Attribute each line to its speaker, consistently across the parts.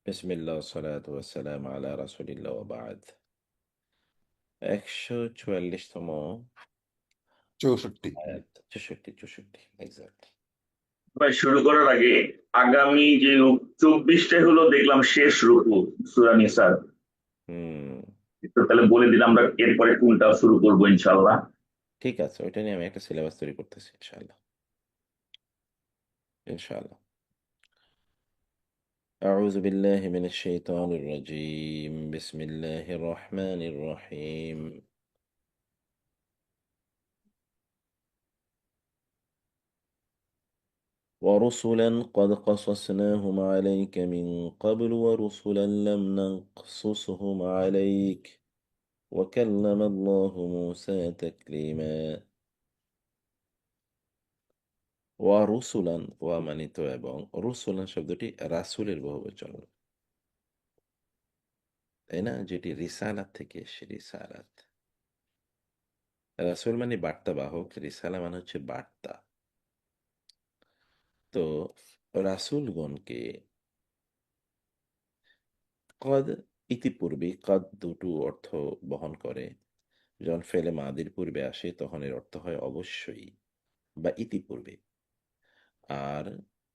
Speaker 1: বিসমিল্লাহ সালাতু ওয়াসসালাম আলা রাসূলিল্লাহ ওয়া বা'দ। ১৪৪তম
Speaker 2: 64।
Speaker 1: আয়াত। ৬৪ এক্সাক্টলি।
Speaker 3: ভাই শুরু করার আগে আগামী যে 24টাই হলো দেখলাম শেষ রুকু সূরা নিসার।
Speaker 1: হুম,
Speaker 3: তো তাহলে বলে দিলাম আমরা এরপরে কোনটা শুরু করবো ইনশাআল্লাহ।
Speaker 1: ঠিক আছে। ওইটা নিয়ে আমি একটা সিলেবাস তৈরি করতেছি ইনশাআল্লাহ। ইনশাআল্লাহ। আউযু বিল্লাহি মিনাশ শাইতানির রাজীম। বিসমিল্লাহির রহমানির রহিম। ورسلا قد قصصناهم عليك من قبل ورسلا لم نقصصهم عليك وكلم الله موسى تكليما। ওয়া রুসুলান, ওয়া মানিত এবং রুসুলান শব্দটি রাসূলের বহুবচন, তাই না? যেটি রিসালাত থেকে এসেছে, রিসালাত। রাসূল মানে বার্তাবাহক, রিসালা মানে হচ্ছে বার্তা। তো রাসূলগণকে কদ, ইতিপূর্বে, কদ দুটো অর্থ বহন করে। যখন ফেলে মাদির পূর্বে আসে তখন এর অর্থ হয় অবশ্যই বা ইতিপূর্বে। আর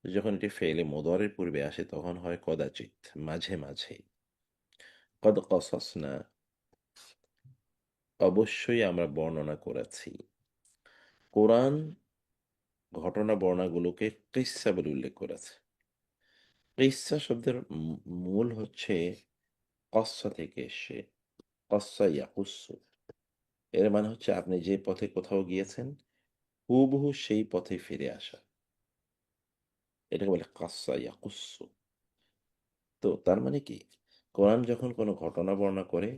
Speaker 1: যখন এটি ফেলে মুদরের পূর্বে আসে তখন হয় কদাচিৎ, মাঝে মাঝে। কদ কসসনা, অবশ্যই আমরা বর্ণনা করেছি। কোরআন ঘটনা বর্ণনাগুলোকে কিসসা বলে উল্লেখ করেছে। কিসসা শব্দের মূল হচ্ছে কস্সা থেকে এসে, কস্সা ইয়াকুস্সু। এর মানে হচ্ছে আপনি যে পথে কোথাও গিয়েছেন হুবহু সেই পথে ফিরে আসা, এটাকে বলে কস্সা ইয়াকুস্সু। তো তার মানে কি, কোরআন যখন কোনো ঘটনা বর্ণনা করে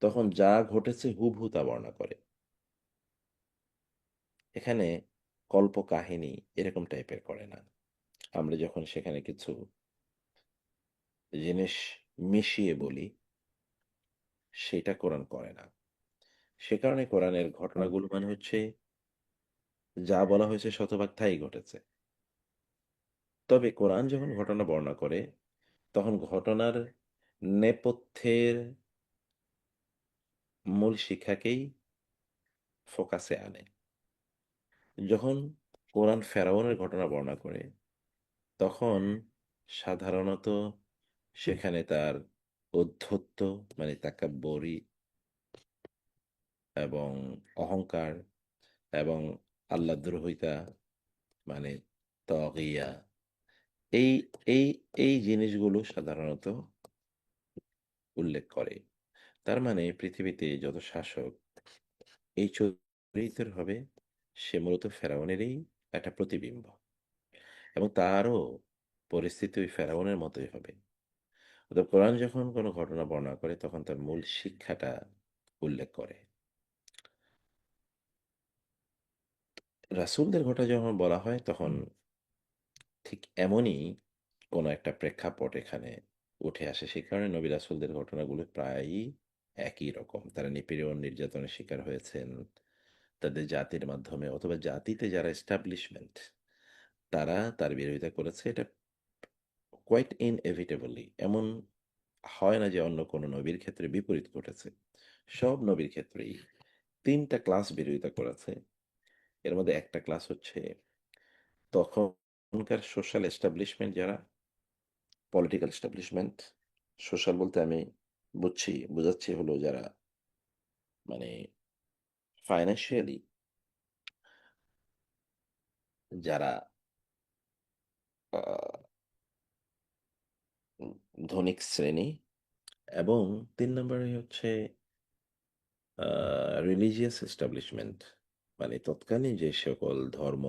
Speaker 1: তখন যা ঘটেছে হুবহু তা বর্ণনা করে। এখানে কল্পকাহিনী এরকম টাইপের করে না। আমরা যখন সেখানে কিছু জিনিস মিশিয়ে বলি সেটা কোরআন করে না। সে কারণে কোরআনের ঘটনাগুলো মানে হচ্ছে যা বলা হয়েছে শতভাগ তাই ঘটেছে। তবে কোরআন যখন ঘটনা বর্ণনা করে তখন ঘটনার নেপথ্যের মূল শিক্ষাকেই ফোকাসে আনে। যখন কোরআন ফেরাউনের ঘটনা বর্ণনা করে তখন সাধারণত সেখানে তার ঔদ্ধত্য মানে তাকাব্বরি এবং অহংকার এবং আল্লাহদ্রোহিতা মানে তগিয়া, এই এই এই জিনিসগুলো সাধারণত উল্লেখ করে। তার মানে পৃথিবীতে যত শাসক এই চরিত্রের হবে সে মূলত ফেরাউনেরই একটা প্রতিবিম্ব এবং তারও পরিস্থিতি ওই ফেরাউনের মতোই হবে। অতএব কোরআন যখন কোনো ঘটনা বর্ণনা করে তখন তার মূল শিক্ষাটা উল্লেখ করে। রাসূলদের ঘটনা যখন বলা হয় তখন ঠিক এমনই কোনো একটা প্রেক্ষাপট এখানে উঠে আসে। সে কারণে নবী রাসূলদের ঘটনাগুলো প্রায়ই একই রকম। তারা নিপীড়ন, নির্যাতনের শিকার হয়েছেন তাদের জাতির মাধ্যমে অথবা জাতিতে যারা এস্টাবলিশমেন্ট তারা তার বিরোধিতা করেছে। এটা কোয়াইট ইনএভিটেবলি, এমন হয় না যে অন্য কোনো নবীর ক্ষেত্রে বিপরীত ঘটেছে। সব নবীর ক্ষেত্রেই ৩টা ক্লাস বিরোধিতা করেছে। এর মধ্যে একটা ক্লাস হচ্ছে তখনকার সোশ্যাল এস্টাবলিশমেন্ট যারা, পলিটিক্যাল এস্টাবলিশমেন্ট। সোশ্যাল বলতে আমি বোঝাচ্ছি হলো যারা মানে ফাইন্যান্সিয়ালি যারা আহ, ধনিক শ্রেণী, এবং ৩ নম্বরে হচ্ছে রিলিজিয়াস এস্টাবলিশমেন্ট মানে তৎকালীন যে সকল ধর্ম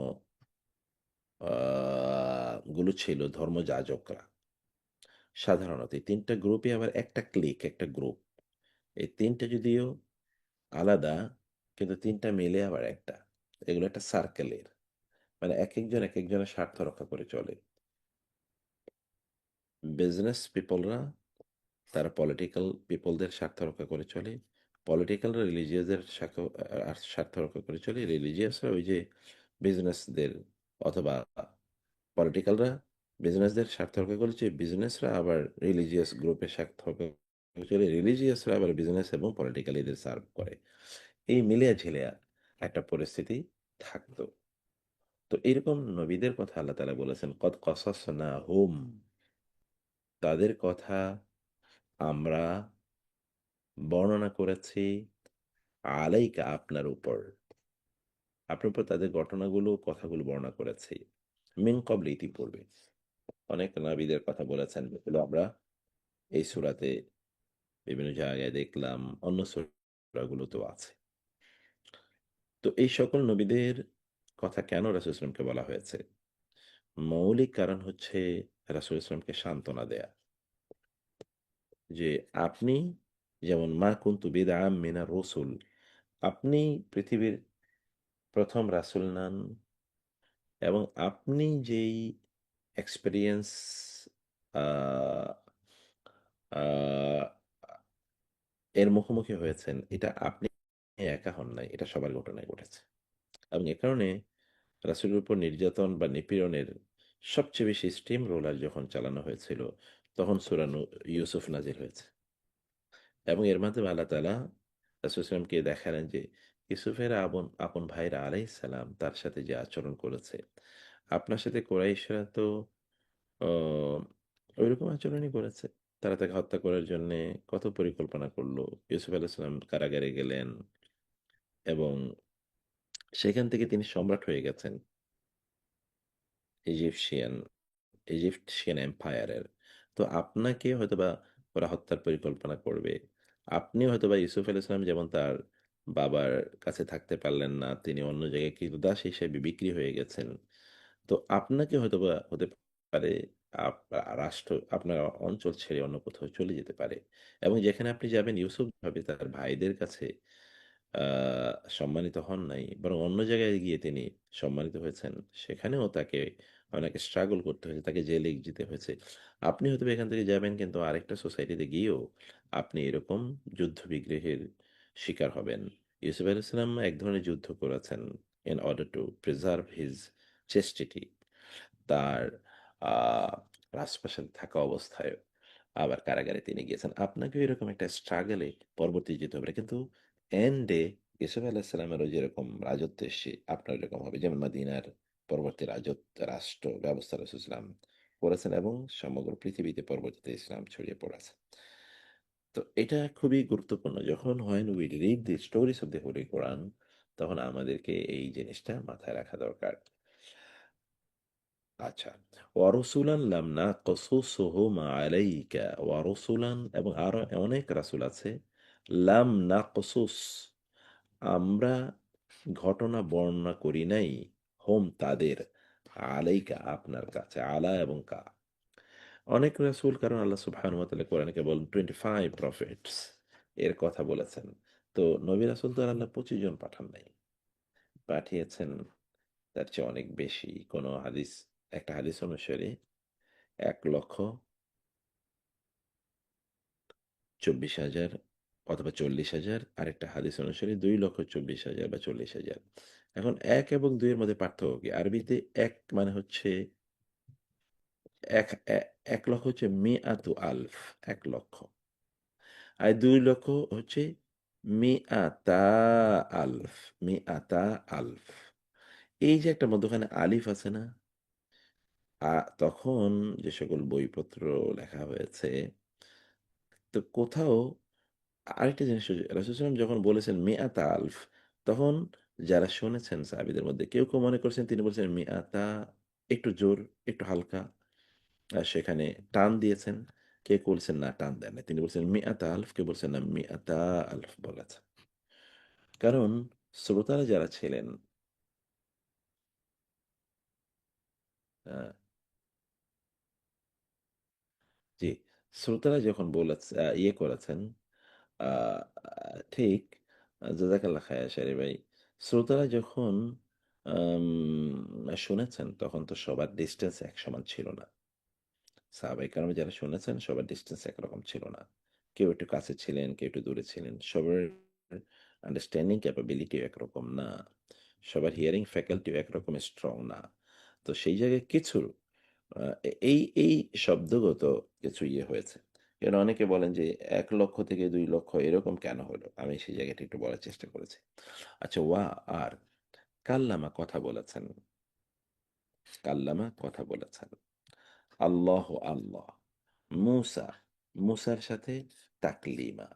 Speaker 1: গুলো ছিল, ধর্মযাজকরা। সাধারণত এই ৩টা গ্রুপই আবার একটা ক্লিক, একটা গ্রুপ। এই ৩টা যদিও আলাদা কিন্তু ৩টা মিলে আবার একটা। এগুলো একটা সার্কেলের, মানে একেকজন একেকজনের স্বার্থ রক্ষা করে চলে। বিজনেস পিপলরা তারা পলিটিক্যাল পিপলদের স্বার্থ রক্ষা করে চলে। পলিটিক্যালরা রিলিজিয়াসদের স্বার্থ রক্ষা করে চলে। রিলিজিয়াসরা ওই যে বিজনেসদের অথবা পলিটিক্যালরা বিজনেসদের স্বার্থ রক্ষা করছে বিজনেসরা, আবার রিলিজিয়াস গ্রুপের স্বার্থ রক্ষা করছে রিলিজিয়াসরা, আবার বিজনেস এবং পলিটিক্যাল এদের সার্ভ করে। এই মিলিয়া ঝিলিয়া একটা পরিস্থিতি থাকতো। তো এরকম নবীদের কথা আল্লাহ তাআলা বলেছেন, কদ কসাসনা হুম, তাদের কথা আমরা বর্ণনা করেছি, আলাইকা আপনার উপর, আপনার উপর তাদের ঘটনাগুলো কথাগুলো বর্ণনা করেছি, মিন কবল ইতিপূর্বে। অনেক নবীদের কথা বলেছেন, যেগুলো আমরা এই সূরাতে বিভিন্ন জায়গায় দেখলাম, অন্য সূরাগুলোতেও আছে। তো এই সকল নবীদের কথা কেন রাসূল সাল্লাল্লাহু আলাইহি ওয়াসাল্লামকে বলা হয়েছে? মৌলিক কারণ হচ্ছে রাসূল সাল্লাল্লাহু আলাইহি ওয়াসাল্লামকে সান্ত্বনা দেয়া। যে আপনি যেমন মা কুনতু বিদআম মিনার রসুল, আপনি পৃথিবীর প্রথম রাসূল নন, এবং আপনি যেই এক্সপেরিয়েন্স আ আ এর মুখোমুখি হয়েছেন, এটা আপনি একা হন নাই, এটা সবার ঘটনায় ঘটেছে। এবং এ কারণে রাসূলের উপর নির্যাতন বা নিপীড়নের সবচেয়ে বেশি স্টিম রোলার যখন চালানো হয়েছিল, তখন সূরা ইউসুফ নাজিল হয়েছে। এবং এর মাধ্যমে আল্লাহ তাআলা রাসূল সাল্লাল্লাহু আলাইহি ওয়াসাল্লামকে দেখালেন যে ইউসুফের আপন ভাইরা আলাইহিস সালাম তার সাথে যে আচরণ করেছে, আপনার সাথে কুরাইশরা তো অ ঐরকম আচরণই করেছে। তারা তাকে হত্যা করার জন্যে কত পরিকল্পনা করল। ইউসুফ আলাইহিস সালাম কারাগারে গেলেন এবং সেখান থেকে তিনি সম্রাট হয়ে গেছেন ইজিপশিয়ান ইজিপশিয়ান এম্পায়ারের। তো আপনাকে হয়তোবা ওরা হত্যার পরিকল্পনা করবে। আপনিও হয়তোবা ইউসুফ আলাইহিস সালাম যেমন তার বাবার কাছে থাকতে পারলেন না, তিনি অন্য জায়গায় ক্রীতদাস হিসেবে বিক্রি হয়ে গেছেন। তো আপনাকে হয়তোবা হতে পারে রাষ্ট্র আপনার অঞ্চল ছেড়ে অন্য কোথাও চলে যেতে পারে। এবং যেখানে আপনি যাবেন, ইউসুফ ভাবে তার ভাইদের কাছে আ সম্মানিত হন নাই, বরং অন্য জায়গায় গিয়ে তিনি সম্মানিত হয়েছেন। সেখানেও তাকে অনেক স্ট্রাগল করতে হয়েছে, তাকে জেলে যেতে হয়েছে। আপনি হয়তোবা এখান থেকে যাবেন, কিন্তু আরেকটা সোসাইটিতে গিয়েও আপনি এরকম যুদ্ধ-বিগ্রহের শিকার হবেন। ইউসুফ আলাইহিস সালাম এক ধরনের যুদ্ধ করেছেন in order to preserve his chastity, তার আ রাজপ্রাসাদে থাকা অবস্থায় আবার কারাগারে তিনি গিয়েছেন। আপনাকেও এরকম একটা স্ট্রাগল এ পরবর্তী যেতে হবে। কিন্তু এন্ড এ ইউসুফ আলাইহিস সালামেরও যেরকম রাজত্ব এসছে, আপনার এরকম হবে। যেমন মদিনার পরবর্তী রাষ্ট্র ব্যবস্থা রাসূল সাল্লাল্লাহু আলাইহি ওয়াসাল্লাম করেছেন এবং সমগ্র পৃথিবীতে পরবর্তীতে ইসলাম ছড়িয়ে পড়েছে। তো এটা খুবই গুরুত্বপূর্ণ। যখন when we read the stories of the Holy Quran, তখন আমাদেরকে এই জিনিসটা মাথায় রাখা দরকার। আচ্ছা। ওয়ারসুলান লাম নাকসুসহুম আলাইকা, ওয়ারসুলান, এবং আরো অনেক রাসূল আছে। লাম নাকসুস, আমরা ঘটনা বর্ণনা করি নাই, হোম তাদের, আলাইকা আপনার কাছে, আলা এবং কা। অনেক রাসূল, কারণ আল্লাহ সুবহানাহু ওয়া তাআলা কোরআনে কেবল 25 প্রফেটস এর কথা বলেছেন। তো নবী রাসূল তো আর আল্লাহ 25 জন পাঠান নাই। পাঠিয়েছেন তার চেয়ে অনেক বেশি। কোন হাদিস, একটা হাদিস অনুসারে ১,২৪,০০০ অথবা ৪০,০০০, আরেকটা হাদিস অনুসারে ২,২৪,০০০ বা ৪০,০০০। এখন ১ এবং ২ এর মধ্যে পার্থক্য কি? আরবিতে ১ মানে হচ্ছে এক এ ১,০০,০০০ হচ্ছে মিআতু আলফ, ১,০০,০০০। আর ২,০০,০০০ হচ্ছে মিআতা আলফ, মিআতা আলফ। এই যে একটা মধ্যখানে আলিফ আছে না? তখন যে সকল বইপত্র লেখা হয়েছে, তো কোথাও আরেকটা জিনিস হচ্ছে, রাসূল সাল্লাল্লাহু আলাইহি ওয়াসাল্লাম যখন বলেছেন মিআতা আলফ, তখন যারা শুনেছেন সাহাবীদের মধ্যে কেউ মনে করছেন তিনি বলছেন মিআতা, একটু জোর, একটু হালকা। সেখানে টান দিয়েছেন। কেউ বলছেন না, টান দেন নাই। তিনি বলছেন মিআতা আলফ, কেউ বলছেন না মিআতা আলফ বলেছেন। কারণ শ্রোতারা যারা ছিলেন, আ জি, শ্রোতারা যখন ইয়ে করেছেন, আ ঠিক, জাযাকাল্লাহ খাইর শাহরি ভাই। শ্রোতারা যখন আম শুনেছেন, তখন তো সবার ডিসট্যান্স এক সমান ছিল না। সাহাবায়ে কেরাম যারা শুনেছেন, সবার ডিসট্যান্স একরকম ছিল না। কেউ একটু কাছে ছিলেন, কেউ একটু দূরে ছিলেন। সবার আন্ডারস্ট্যান্ডিং ক্যাপাবিলিটি একরকম না। সবার হিয়ারিং ফ্যাকাল্টিও একরকম স্ট্রং না। তো সেই জায়গায় কিছু এই শব্দগত কিছু ইয়ে হয়েছে। কারণ অনেকে বলেন যে ১,০০,০০০ থেকে ২,০০,০০০ এরকম কেন হলো? আমি সেই জায়গাটা একটু বলার চেষ্টা করেছি। আচ্ছা আর কাল্লামা কথা বলেছেন, কাল্লামা কথা বলেছেন। আল্লাহ, মূসা, মূসার সাথে তাকলিমা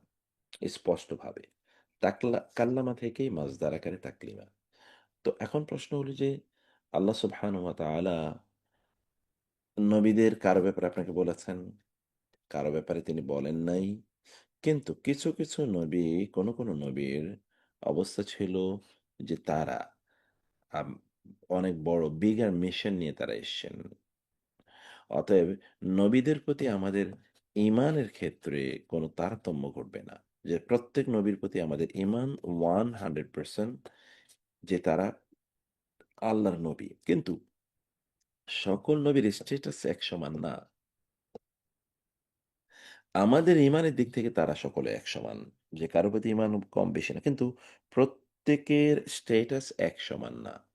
Speaker 1: স্পষ্টভাবে। কাল্লামা থেকেই মাজদার আকারে তাকলিমা। তো এখন প্রশ্ন হলো যে আল্লাহ সুবহানাহু ওয়া তাআলা নবীদের কারো ব্যাপারে আপনাকে বলেছেন, কারো ব্যাপারে তিনি বলেন নাই। কিন্তু কিছু নবী কোনো নবীর অবস্থা ছিল যে তারা আম অনেক বড় বিগার মিশন নিয়ে তারা এসছেন। অতএব নবীদের প্রতি আমাদের ঈমানের ক্ষেত্রে কোনো তারতম্য ঘটবে না। যে প্রত্যেক নবীর প্রতি আমাদের ঈমান 100% যে তারা আল্লাহর নবী। কিন্তু সকল নবীর স্ট্যাটাস এক সমান না। আমাদের ঈমানের দিক থেকে তারা সকলে এক সমান। যে কারো প্রতি ঈমান কম বেশি না। কিন্তু প্রত্যেকের স্ট্যাটাস এক সমান না।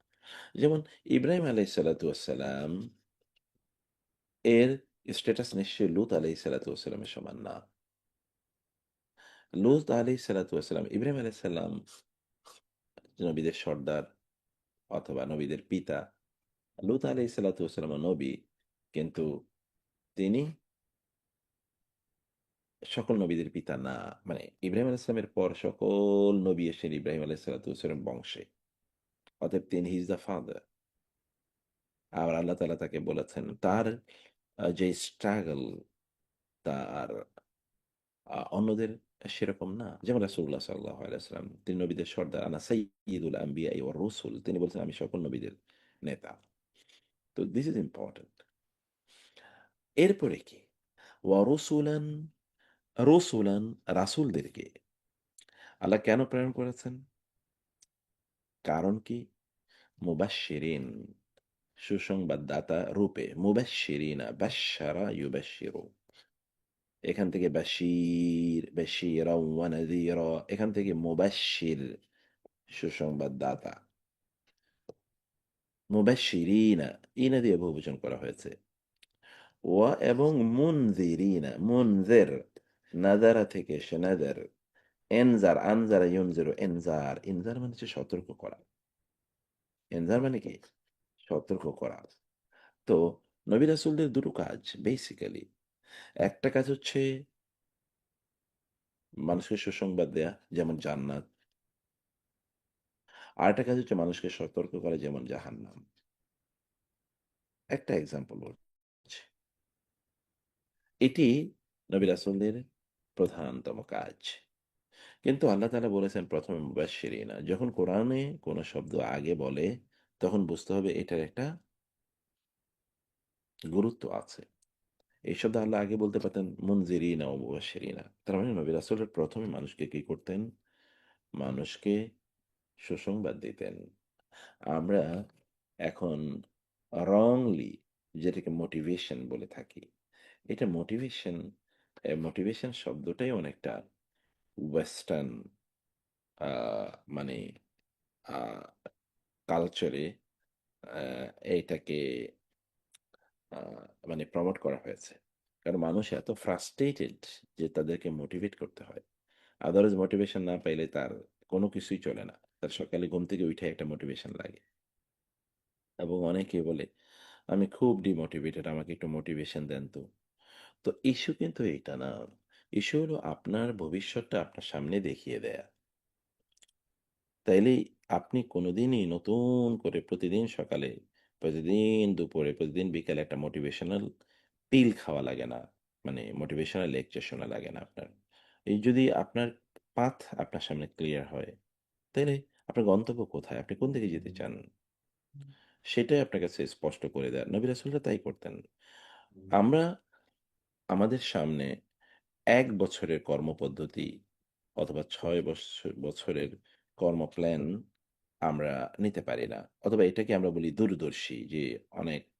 Speaker 1: যেমন ইব্রাহিম আলাইহিস সালাতু ওয়াস সালাম এর স্ট্যাটাস নিশ্চয়ই লূত আলাইহিস সালাতু ওয়াস সালামের সমান না। লূত আলাইহিস সালাতু ওয়াস সালাম, ইব্রাহিম আলাইহিস সালাম নবীদের সর্দার অথবা নবীদের পিতা। লূত আলাইহিস সালাতু ওয়াস সালামও নবী। কিন্তু তিনি সকল নবীদের পিতা না। মানে ইব্রাহিম আলাইহিস সালামের পর সকল নবী এসেছেন ইব্রাহিম আলাইহিস সালাতু ওয়াস সালাম বংশে। অতএব তিনি হি ইজ দ্য ফাদার। আর আল্লাহ তাআলা তাকে বলেছেন তার যে স্ট্রাগল তার অন্যদের সেরকম না। যেমন রাসূলুল্লাহ সাল্লাল্লাহু আলাইহি ওয়াসাল্লাম তিনি নবীদের সর্দার আনা সাইয়্যিদুল আম্বিয়া'i ওয়ার রুসুল তিনি বলছেন আমি সকল নবীদের নেতা। তো দিস ইজ ইম্পোর্টেন্ট। এরপরে কি? ওয়া রুসুলান রাসূলদেরকে আল্লাহ কেন প্রেরণ করেছেন? কারণ কি? মুবাশশিরিন সুসংবাদদাতা রূপে। মুবাশশিরিনা বাশশারা ইউবাশশিরু। এখান থেকে বাশীরা ওয়া নাযীরা এখান থেকে মুবাশশির সুসংবাদদাতা। মুবাশশিরিনা ইনা দিয়ে বহুবচন করা হয়েছে। ওয়া এবং মুনযিরিনা মুনযির নাযারা থেকে এসে নাযার। আনজারা ইউনজিরু ইনজার মানে হচ্ছে সতর্ক করা। ইনজার মানে কি? সতর্ক করা। তো নবী রাসূলদের দুটো কাজ বেসিক্যালি। একটা কাজ হচ্ছে মানুষকে সুসংবাদ দেয়া যেমন জান্নাত। আরেকটা কাজ হচ্ছে মানুষকে সতর্ক করা যেমন জাহান্নাম। একটা এক্সাম্পল বলছি। এটি নবী রাসূলদের প্রধানতম কাজ। কিন্তু আল্লাহ তাআলা বলেছেন ১ম এ মুবাশশিরিনা। যখন কোরআনে কোন শব্দ আগে বলে তখন বুঝতে হবে এটার একটা গুরুত্ব আছে। এই শব্দ আল্লাহ আগে বলতে পারতেন মুনজিরিনা ও মুবাশশিরিনা। তার মানে নবী রাসূলের ১ম এ মানুষকে কি করতেন? মানুষকে সুসংবাদ দিতেন। আমরা এখন wrongly যেটাকে মোটিভেশন বলে থাকি। এটা মোটিভেশন শব্দটাই অনেকটা ওয়েস্টার্ন আ মানে আ কালচারে আ এইটাকে আ মানে প্রমোট করা হয়েছে। কারণ মানুষ এত ফ্রাস্ট্রেটেড যে তাদেরকে মোটিভেট করতে হয়। আদারওয়াইজ মোটিভেশন না পাইলে তার কোনো কিছুই চলে না। তার সকালে ঘুম থেকে উঠে একটা মোটিভেশন লাগে। এবং অনেকে বলে, "আমি খুব ডিমোটিভেটেড আমাকে একটু মোটিভেশন দেন তো।" তো ইস্যু কিন্তু এইটা না। ইস্যু হলো আপনার ভবিষ্যৎটা আপনার সামনে দেখিয়ে দেয়া। তাইলেই আপনি কোনোদিনই নতুন করে প্রতিদিন সকালে, প্রতিদিন দুপুরে, প্রতিদিন বিকালে একটা মোটিভেশনাল পিল খাওয়া লাগে না। মানে মোটিভেশনাল লেকচার শোনা লাগে না আপনার। এই যদি আপনার পাথ আপনার সামনে ক্লিয়ার হয়, তাইলে আপনার গন্তব্য কোথায়? আপনি কোন দিকে যেতে চান? সেটাই আপনার কাছে স্পষ্ট করে দেন। নবী রাসূলরা তাই করতেন। আমরা আমাদের সামনে ১ বছরের কর্মপদ্ধতি অথবা ৬ বছরের কর্মপ্ল্যান আমরা নিতে পারি না। অথবা এটাকে আমরা বলি দূরদর্শী যে অনেক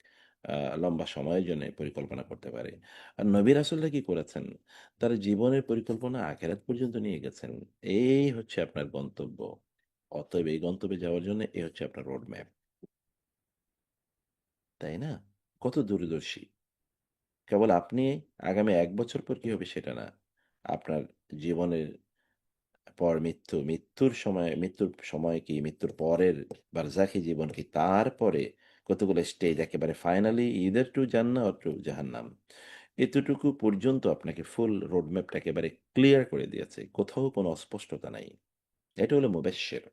Speaker 1: আ লম্বা সময়ের জন্য পরিকল্পনা করতে পারে। আর নবী রাসূলরা কি করেছেন? তারা জীবনের পরিকল্পনা আখেরাত পর্যন্ত নিয়ে গেছেন। এই হচ্ছে আপনার গন্তব্য। অতএব এই গন্তব্যে যাওয়ার জন্য এই হচ্ছে আপনার রোড ম্যাপ। তাই না? কত দূরদর্শী। কেবল আপনি আগামী ১ বছর পর কি হবে সেটা না। আপনার জীবনের পর মৃত্যু, মৃত্যুর সময় কি, মৃত্যুর পরের বারজাখি জীবন কি, তারপরে কতগুলো স্টেজ একেবারে ফাইনালি ইদার টু জান্নাহ অর টু জাহান্নাম। এতটুকু পর্যন্ত আপনাকে ফুল রোডম্যাপটা একেবারে ক্লিয়ার করে দিয়েছে। কোথাও কোনো অস্পষ্টতা নাই। এটা হলো মুবাশশির।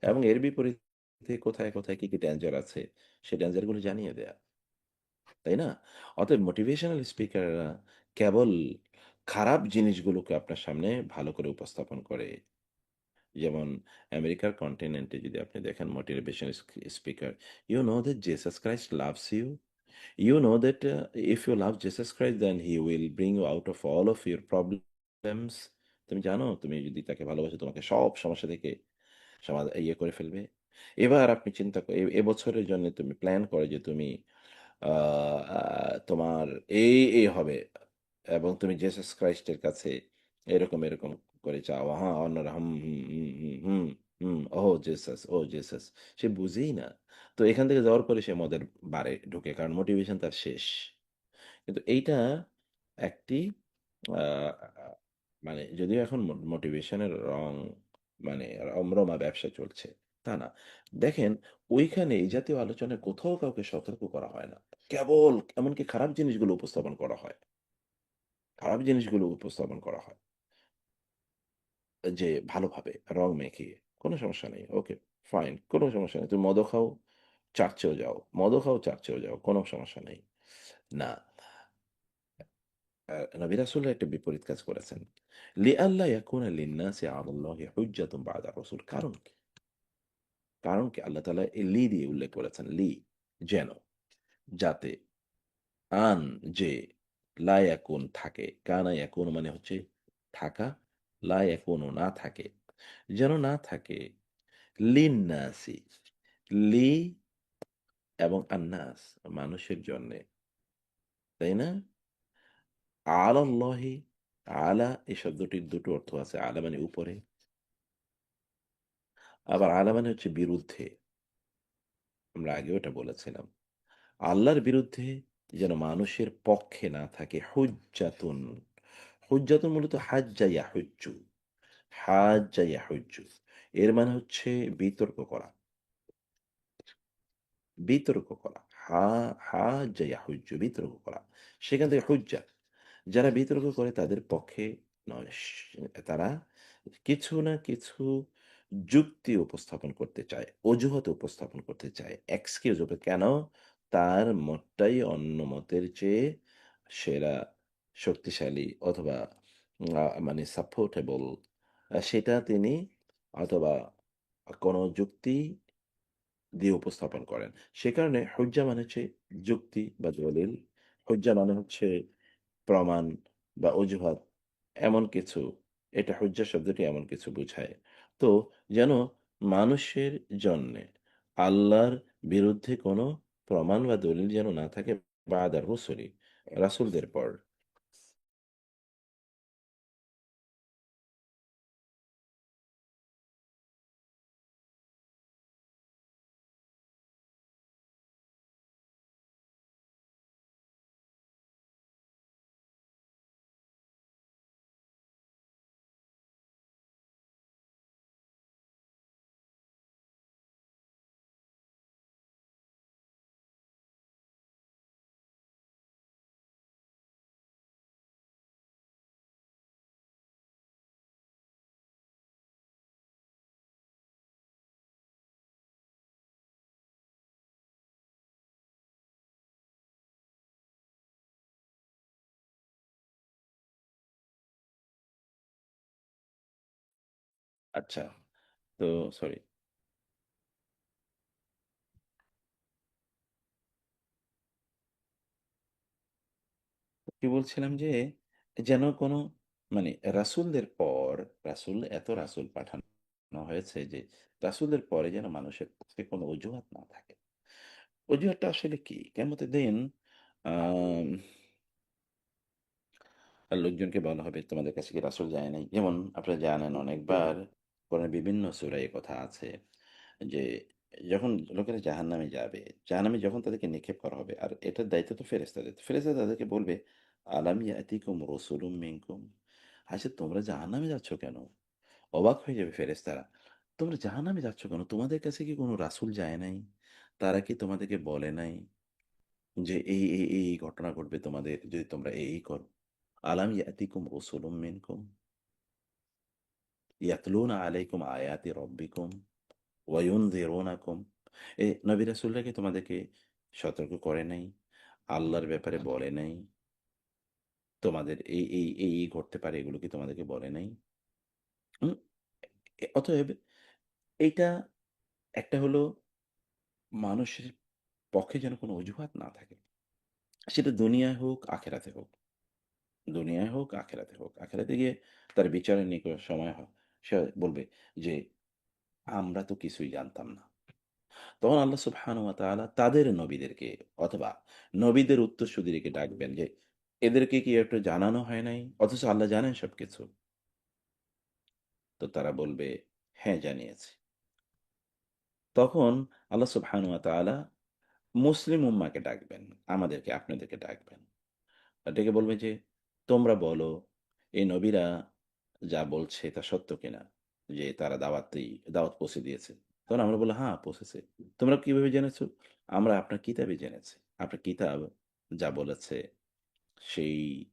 Speaker 1: এবং এর বিপরীতে কোথায়, কোথায় কি, কি ডেঞ্জার আছে, সেই ডেঞ্জারগুলো জানিয়ে দেয়া। তাই না? অতএব মোটিভেশনাল স্পিকাররা কেবল খারাপ জিনিসগুলোকে আপনার সামনে ভালো করে উপস্থাপন করে। যেমন আমেরিকার কন্টিনেন্টে যদি আপনি দেখেন motivation speaker, "You know that Jesus Christ loves you. You know that if you love Jesus Christ then he will bring you out of all of your problems." তুমি জানো তুমি যদি তাকে ভালোবাসো তোমাকে সব সমস্যা থেকে ইয়ে করে ফেলবে। এবার আপনি চিন্তা এবছরের জন্য তুমি প্ল্যান করো যে তুমি আ আ তোমার এই হবে এবং তুমি জেসাস ক্রাইস্টের কাছে এরকম, এরকম করে চাও। হ্যাঁ, অন্যরা হুম, হুম, হুম, হুম, হুম, হুম, ওহ জেসাস, ওহ জেসাস। সে বুঝেই না। তো এখান থেকে যাওয়ার পরে সে মদের বারে ঢুকে। কারণ মোটিভেশন তার শেষ। কিন্তু এইটা একটি আ আ মানে যদিও এখন মোটিভেশনের মানে রমরমা ব্যবসা চলছে, তা না। দেখেন ওইখানে এই জাতীয় আলোচনায় কোথাও কাউকে সতর্ক করা হয় না। কেবল এমনকি খারাপ জিনিসগুলো উপস্থাপন করা হয়। খারাপ জিনিসগুলো উপস্থাপন করা হয় যে ভালোভাবে রং মেখিয়ে। কোনো সমস্যা নেই। ওকে, ফাইন। কোনো সমস্যা নেই। তুমি মদও খাও, চার্চেও যাও। মদও খাও, চার্চেও যাও। কোনো সমস্যা নেই। না। নবী রাসূলরা একটা বিপরীত কাজ করেছেন। লিআল্লা ইয়াকুনা লিন-নাসি আলাল্লাহি হুজ্জাতুন বা'দা রাসূল। কারণ কি? কারণ কি? আল্লাহ তাআলা এই লি দিয়ে উল্লেখ করেছেন। যেন, যাতে, যে, লা ইয়াকুন থাকে। কানা ইয়াকুনু মানে হচ্ছে থাকা, লা ইয়াকুনু না থাকে। যেন না থাকে লিন-নাসি, লি এবং আন-নাস মানুষের জন্যে। তাই না? আলাল্লাহি, আলা এই শব্দটির দুটো অর্থ আছে। আলা মানে উপরে, আবার আলা মানে হচ্ছে বিরুদ্ধে। আমরা আগেও এটা বলেছিলাম। আল্লাহর বিরুদ্ধে যেন মানুষের পক্ষে না থাকে হুজ্জাতুন। হুজ্জাতুন মূলত হাজ্জা ইয়াহুজ্জু। হাজ্জা ইয়াহুজ্জু। এর মানে হচ্ছে বিতর্ক করা। বিতর্ক করা। হাজ্জা ইয়াহুজ্জু বিতর্ক করা। সেখান থেকে হুজ্জা। যারা বিতর্ক করে তাদের পক্ষে নয়। তারা কিছু না কিছু যুক্তি উপস্থাপন করতে চায়, অজুহাত উপস্থাপন করতে চায়। এক্সকিউজ কেন তার মতটাই অন্য মতের চেয়ে সেরা, শক্তিশালী অথবা মানে সাপোর্টেবল সেটা তিনি অথবা কোনো যুক্তি দিয়ে উপস্থাপন করেন। সে কারণে হুজ্জা মানে হচ্ছে যুক্তি বা দলিল। হুজ্জা মানে হচ্ছে প্রমাণ বা অজুহাত এমন কিছু। এটা হুজ্জা শব্দটি এমন কিছু বুঝায়। তো যেন মানুষের জন্যে আল্লাহর বিরুদ্ধে কোনো প্রমাণ বা দলিল যেন না থাকে বাদা রসুলি, রাসূলদের পর। আচ্ছা, তো সরি। কি বলছিলাম যে যেন কোনো মানে রাসূলদের পর রাসূল পাঠানো হয়েছে যে রাসূলদের পরে যেন মানুষের পক্ষে কোনো অজুহাত না থাকে। অজুহাতটা আসলে কি? কিয়ামতের দিন আম লোকজনকে বলা হবে, "তোমাদের কাছে কি রাসূল যায় নাই?" যেমন আপনারা জানেন অনেকবার কোরআনের বিভিন্ন সূরায় এ কথা আছে যে যখন লোকেরা জাহান্নামে যাবে, জাহান্নামে যখন তাদেরকে নিক্ষেপ করা হবে, আর এটার দায়িত্ব তো ফেরেশতাদের। ফেরেশতা তাদেরকে বলবে, "আলাম ইয়াতিকুম রাসূলুম মিনকুম?" আচ্ছা তোমরা জাহান্নামে যাচ্ছ কেন? অবাক হয়ে যাবে ফেরেশতারা। তোমরা জাহান্নামে যাচ্ছ কেন? তোমাদের কাছে কি কোনো রাসূল যায় নাই? তারা কি তোমাদেরকে বলে নাই যে এই ঘটনা ঘটবে তোমাদের যদি তোমরা এই করো? আলাম ইয়াতিকুম রাসূলুম মিনকুম ইয়াতলুনা আলাইকুম আয়াতি রাব্বিকুম ওয়ায়ুনযিরুনাকুম। নবী রাসূলরা কি তোমাদেরকে সতর্ক করে নাই? আল্লাহর ব্যাপারে বলে নাই? তোমাদের এই ঘটতে পারে এগুলো কি তোমাদেরকে বলে নাই? হুম? অতএব এইটা একটা হলো মানুষের পক্ষে যেন কোনো অজুহাত না থাকে। সেটা দুনিয়ায় হোক, আখেরাতে হোক। দুনিয়ায় হোক, আখেরাতে হোক। আখেরাতে গিয়ে তার বিচারের নিকট সময় সে বলবে যে, "আমরা তো কিছুই জানতাম না।" তখন আল্লাহ সুবহানাহু ওয়া তাআলা তাদের নবীদেরকে অথবা নবীদের উত্তরসূরিদেরকে ডাকবেন যে, "এদেরকে কি একটু জানানো হয় নাই? অথচ আল্লাহ জানেন সবকিছু।" তো তারা বলবে, "হ্যাঁ, জানিয়েছি।" তখন আল্লাহ সুবহানাহু ওয়া তাআলা মুসলিম উম্মাহকে ডাকবেন, আমাদেরকে, আপনাদেরকে ডাকবেন। ডেকে বলবেন যে, "তোমরা বলো, এই নবীরা যা বলছে তা সত্য কিনা? যে তারা দাওয়াত পৌঁছে দিয়েছে।" তখন আমরা বললাম, "হ্যাঁ, পৌঁছেছে।" "তোমরা কিভাবে জেনেছো?" "আমরা আপনার কিতাবে জেনেছি। আপনার কিতাব যা বলেছে, সেই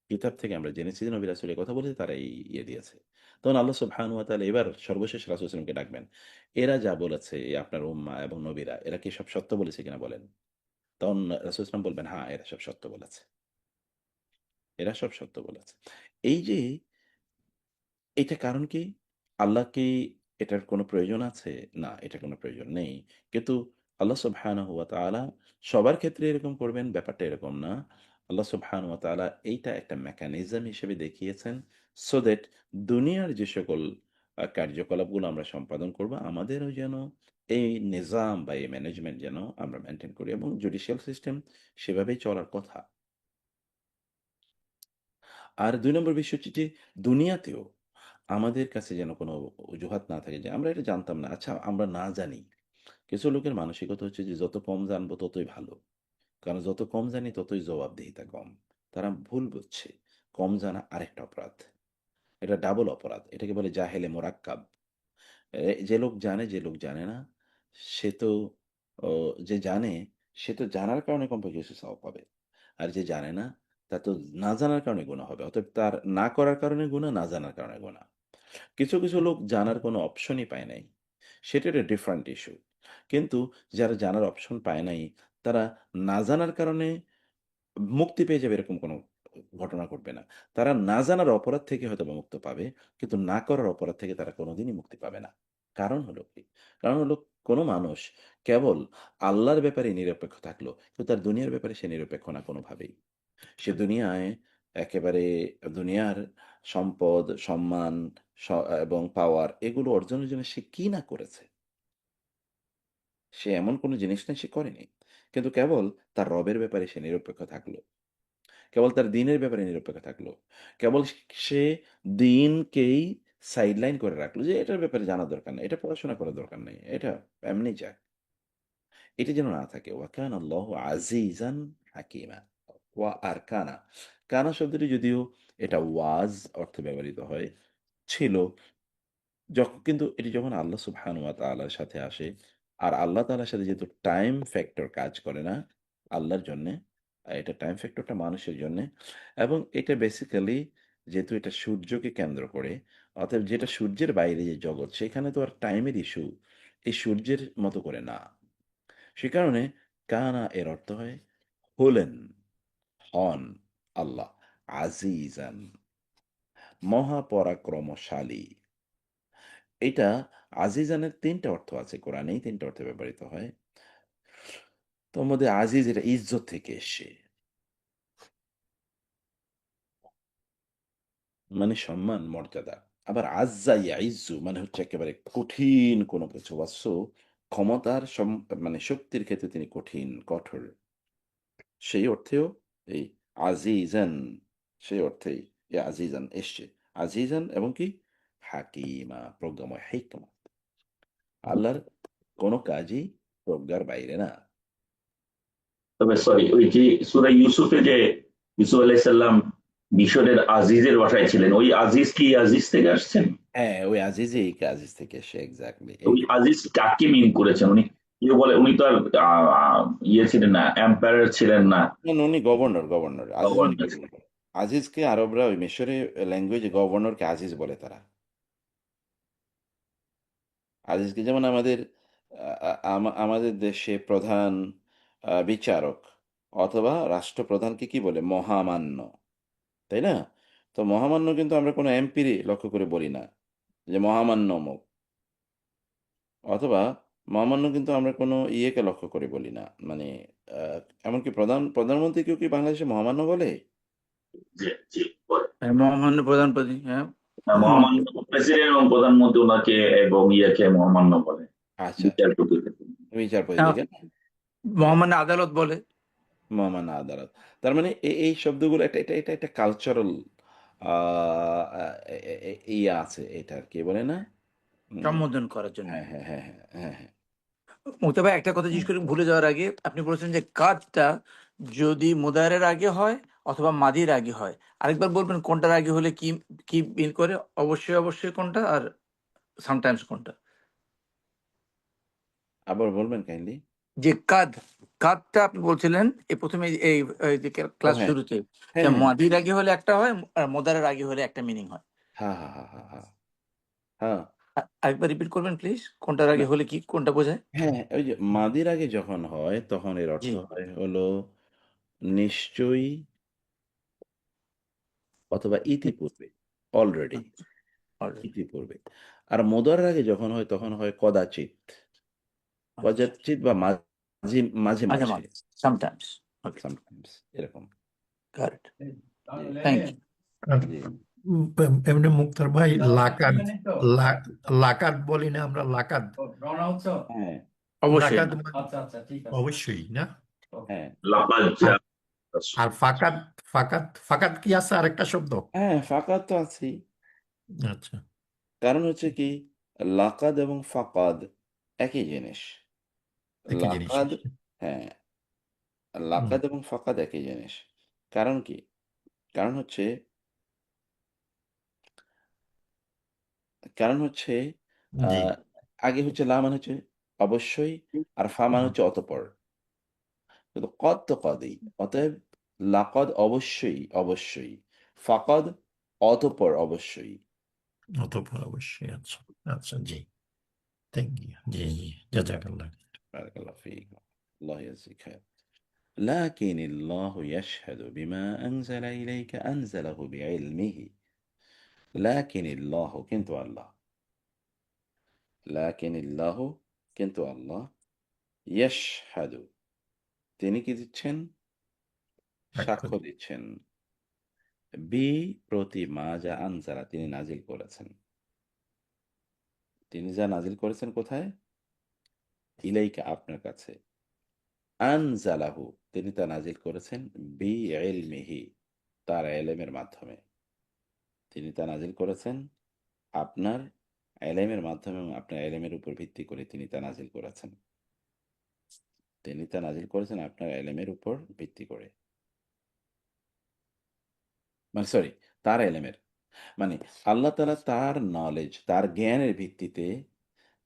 Speaker 1: কিতাব থেকে আমরা জেনেছি যে নবী রাসূল এ কথা বলেছে, তারা এই দিয়েছে।" তখন আল্লাহ সুবহানাহু ওয়া তাআলা এবার সর্বশেষ রাসূল সাল্লাল্লাহু আলাইহি ওয়াসাল্লামকে ডাকবেন। "এরা যা বলেছে, এই আপনার উম্মাহ এবং নবীরা, এরা কি সব সত্য বলেছে কিনা বলেন?" তখন রাসূল সাল্লাল্লাহু আলাইহি ওয়াসাল্লাম বলবেন, "হ্যাঁ, এরা সব সত্য বলেছে। এরা সব সত্য বলেছে।" এই যে এটা কারণ কি? আল্লাহ কি এটার কোনো প্রয়োজন আছে? না, এটার কোনো প্রয়োজন নেই। কিন্তু আল্লাহ সুবহানাহু ওয়া তাআলা সবার ক্ষেত্রে এরকম করবেন ব্যাপারটা এরকম না। আল্লাহ সুবহানাহু ওয়া তাআলা এইটা একটা মেকানিজম হিসেবে দেখিয়েছেন সো দ্যাট দুনিয়ার যে সকল কার্যকলাপগুলো আমরা সম্পাদন করব আমাদেরও যেন এই নিজাম বা এই ম্যানেজমেন্ট যেন আমরা মেইনটেইন করি এবং জুডিশিয়াল সিস্টেম সেভাবেই চলার কথা। আর ২ নম্বর বিষয় হচ্ছে যে দুনিয়াতেও আমাদের কাছে যেন কোনো অজুহাত না থাকে যে আমরা এটা জানতাম না। আচ্ছা আমরা না জানি। কিছু লোকের মানসিকতা হচ্ছে যে যত কম জানবো ততই ভালো। কারণ যত কম জানি ততই জবাবদিহিতা কম। তারা ভুল বুঝছে। কম জানা আরেকটা অপরাধ। এটা ডাবল অপরাধ। এটাকে বলে জাহেলে মোরাক্কাব। যে লোক জানে, যে লোক জানে না, সে তো ও যে জানে, সে তো জানার কারণে কমপক্ষে কিছু সওয়াব পাবে। আর যে জানে না, তার তো না জানার কারণে গুনাহ হবে। অতএব তার না করার কারণে গুনাহ, না জানার কারণে গুনাহ। কিছু লোক জানার কোনো অপশনই পায় নাই। সেটা একটা ডিফারেন্ট ইস্যু। কিন্তু যারা জানার অপশন পায় নাই, তারা না জানার কারণে মুক্তি পেয়ে যাবে এরকম কোনো ঘটনা ঘটবে না। তারা না জানার অপরাধ থেকে হয়তোবা মুক্ত পাবে। কিন্তু না করার অপরাধ থেকে তারা কোনোদিনই মুক্তি পাবে না। কারণ হলো কি? কারণ হলো কোনো মানুষ কেবল আল্লাহর ব্যাপারে নিরপেক্ষ থাকলো। কিন্তু তার দুনিয়ার ব্যাপারে সে নিরপেক্ষ না কোনোভাবেই। সে দুনিয়ায় একেবারে দুনিয়ার সম্পদ, সম্মান স এবং পাওয়ার এগুলো অর্জনের জন্য সে কি না করেছে। সে এমন কোনো জিনিস নাই সে করেনি। কিন্তু কেবল তার রবের ব্যাপারে সে নিরপেক্ষ থাকলো। কেবল তার দ্বীনের ব্যাপারে নিরপেক্ষ থাকলো। কেবল সে দ্বীনকেই সাইডলাইন করে রাখলো যে এটার ব্যাপারে জানার দরকার নাই। এটা পড়াশোনা করার দরকার নাই। এটা এমনি যাক। এটা যেন না থাকে। ওয়া কানা আল্লাহু আজিজান হাকিমা। আর কানা। কানা শব্দটি যদিও এটা ওয়াজ অর্থে ব্যবহৃত হয়, ছিল। কিন্তু এটি যখন আল্লাহ সুবহানাহু ওয়া তাআলার সাথে আসে, আর আল্লাহ তাআলার সাথে যেহেতু টাইম ফ্যাক্টর কাজ করে না আল্লাহর জন্যে, এটা টাইম ফ্যাক্টরটা মানুষের জন্যে এবং এটা বেসিক্যালি যেহেতু এটা সূর্যকে কেন্দ্র করে, অতএব যেটা সূর্যের বাইরে যে জগৎ সেখানে তো আর টাইমের ইস্যু এই সূর্যের মতো করে না। সে কারণে কানা এর অর্থ হয় হলেন, হন আল্লাহ আজিজান মহাপরাক্রমশালী। এটা আজিজানের ৩ টা অর্থ আছে কোরআনে, এই ৩ টা অর্থে ব্যবহৃত হয়। তোর মধ্যে আজিজ এটা ইজ্জত থেকে এসছে। মানে সম্মান, মর্যাদা। আবার আজ্জা ইয়াইজ্জু মানে হচ্ছে একেবারে কঠিন কোনো কিছু বাস্তু ক্ষমতার মানে শক্তির ক্ষেত্রে তিনি কঠিন, কঠোর। সেই অর্থেও এই আজিজান সেই অর্থেই এই আজিজান এসছে। আজিজান এবং কি হাকিমা প্রজ্ঞাময় হিকমা। আল্লাহর কোনো কাজই প্রজ্ঞার বাইরে না।
Speaker 3: তবে সরি, ওই যে সূরা ইউসুফে যে ইউসুফ আলাইহিস সালাম মিশরের আজিজের বাসায় ছিলেন, ওই আজিজ কি আজিজ থেকে আসছেন?
Speaker 1: হ্যাঁ, ওই আজিজই এই আজিজ থেকে এসে এক্স্যাক্টলি
Speaker 3: ওই
Speaker 1: এইটা।
Speaker 3: আজিজ কাকে মিন করেছেন উনি? কেউ বলে উনি তো আর ইয়ে ছিলেন না, এম্পায়ার ছিলেন না,
Speaker 1: না, না, উনি গভর্নর, গভর্নর। আজিজ মানে কি?
Speaker 3: গভর্নর ছিলেন।
Speaker 1: আজিজকে আরবরা ওই মিশরে ল্যাঙ্গুয়েজে গভর্নরকে আজিজ বলে তারা। আজিজকে যেমন আমাদের আমাদের দেশে প্রধান বিচারক অথবা রাষ্ট্রপ্রধানকে কি বলে? মহামান্য, তাই না? তো মহামান্য কিন্তু আমরা কোনো এমপির লক্ষ্য করে বলি না যে মহামান্য অমুক, অথবা মহামান্য কিন্তু আমরা কোনো ইয়েকে লক্ষ্য করে বলি না। মানে এমনকি প্রধানমন্ত্রীকেও কি বাংলাদেশে মহামান্য বলে?
Speaker 3: জি, জি, বলেন।
Speaker 4: হ্যাঁ, মহামান্য প্রধানপতি, হ্যাঁ।
Speaker 3: মহামান্য প্রেসিডেন্ট এবং প্রধানমন্ত্রী ওনাকে এবং ইয়াকে মহামান্য বলে,
Speaker 1: আচ্ছা,
Speaker 3: বিচারপতি।
Speaker 1: বিচারপতি
Speaker 4: হ্যাঁ,
Speaker 1: থেকে
Speaker 4: মহামান্য আদালত বলে।
Speaker 1: মহামান্য আদালত। তার মানে এই শব্দগুলো এটা এটা এটা একটা কালচারাল ইয়ে আছে, এটা আর কি বলে না?
Speaker 4: সম্বোধন করার জন্য।
Speaker 1: হ্যাঁ, হ্যাঁ, হ্যাঁ, হ্যাঁ, হ্যাঁ, হ্যাঁ।
Speaker 4: মোতাবে একটা কথা জিজ্ঞেস করে ভুলে যাওয়ার আগে, আপনি বলেছেন যে কাজটা যদি মুদারের আগে হয় অথবা মাদির আগে হয়, আরেকবার বলবেন কোনটার আগে হলে কি কি মিন করে? অবশ্যই অবশ্যই কোনটা, আর সামটাইমস কোনটা?
Speaker 1: আবার বলবেন কাইন্ডলি।
Speaker 4: যে কাদটা আপনি বলছিলেন এই প্রথমে এই যে
Speaker 1: ও
Speaker 4: ক্লাস
Speaker 1: হ্যাঁ,
Speaker 4: শুরুতে,
Speaker 1: হ্যাঁ,
Speaker 4: যে
Speaker 1: হ্যাঁ,
Speaker 4: মাদির আগে হলে একটা হয় আর মোদারের আগে হলে একটা মিনিং হয়।
Speaker 1: হ্যাঁ, হ্যাঁ, হ্যাঁ, হ্যাঁ, হ্যাঁ, হ্যাঁ।
Speaker 4: আরেকবার রিপিট করবেন প্লিজ, কোনটার আগে
Speaker 1: না,
Speaker 4: হলে কি কোনটা বোঝায়?
Speaker 1: হ্যাঁ, ওই যে মাদির আগে যখন হয় তখন এর অর্থ
Speaker 4: জি,
Speaker 1: হয় হলো নিশ্চয়ই অথবা ইতিপূর্বে, অলরেডি,
Speaker 4: alright,
Speaker 1: ইতিপূর্বে। আর মোদারের আগে যখন হয় তখন হয় কদাচিৎ,
Speaker 4: আচ্ছা,
Speaker 1: কদাচিৎ বা মাঝে মাঝে
Speaker 4: মাঝে
Speaker 1: মাঝে,
Speaker 4: মাঝে, সামটাইমস। ওকে,
Speaker 1: সামটাইমস এরকম।
Speaker 4: গট ইট,
Speaker 1: জি,
Speaker 4: থ্যাংক ইউ।
Speaker 2: আর
Speaker 1: জি।
Speaker 2: এমনি মুক্তার ভাই লাকাদ, লাকাদ বলি না আমরা, লাকাদ।
Speaker 1: হ্যাঁ,
Speaker 4: অবশ্যই
Speaker 2: লাকাদ
Speaker 4: না।
Speaker 2: অবশ্যই না।
Speaker 1: হ্যাঁ,
Speaker 3: লাপাজ
Speaker 2: আর আর ফাকাদ, ফাকাদ ফাকাদ কি আছে আরেকটা শব্দ?
Speaker 1: হ্যাঁ, ফাকাদ তো আছেই।
Speaker 2: আচ্ছা,
Speaker 1: কারণ হচ্ছে কি, লাকাদ এবং ফাকাদ একই জিনিস।
Speaker 2: একই জিনিস।
Speaker 1: লাকাদ, হ্যাঁ,
Speaker 2: হুম,
Speaker 1: লাকাদ এবং ফাকাদ একই জিনিস। কারণ কি? কারণ হচ্ছে কারণ হচ্ছে
Speaker 2: জি,
Speaker 1: আহ, আগে হচ্ছে লা মানে হচ্ছে অবশ্যই, আর ফা মানে
Speaker 2: হুম,
Speaker 1: হচ্ছে অতঃপর। কিন্তু কদ তো কদই, অতএব লাকদ অবশ্যই অবশ্যই, ফাকাদ অতঃপর অবশ্যই।
Speaker 2: অতঃপর অবশ্যই। আচ্ছা, আচ্ছা, জি, থ্যাংক ইউ, জি জি, জাজাকাল্লাহ।
Speaker 1: বারাকাল্লাহ ফিক, আল্লাহ ইয়াজজিক খায়র। لكن الله يشهد بما أنزل إليك أنزله بعلمه। لكن الله কিন্তু আল্লাহ, لكن الله কিন্তু আল্লাহ, ইয়াশহাদু তিনি কি দিচ্ছেন?
Speaker 2: সাক্ষ্য
Speaker 1: সাক্ষ্য দিচ্ছেন। বি প্রতি মা যা আনজালা তিনি নাজিল করেছেন। তিনি যা নাজিল করেছেন কোথায়? ইলাইকা আপনার কাছে। আনজালাহু তিনি তা নাজিল করেছেন বি ইলমিহি তার এলেমের মাধ্যমে। তিনি তা নাজিল করেছেন আপনার এলেমের মাধ্যমে এবং আপনার এলেমের উপর ভিত্তি করে তিনি তা নাজিল করেছেন। তিনি তা নাজিল করেছেন আপনার এলেমের উপর ভিত্তি করে। মানে সরি, তার এলেমের, মানে আল্লাহ তাআলা তার নলেজ, তার জ্ঞানের ভিত্তিতে,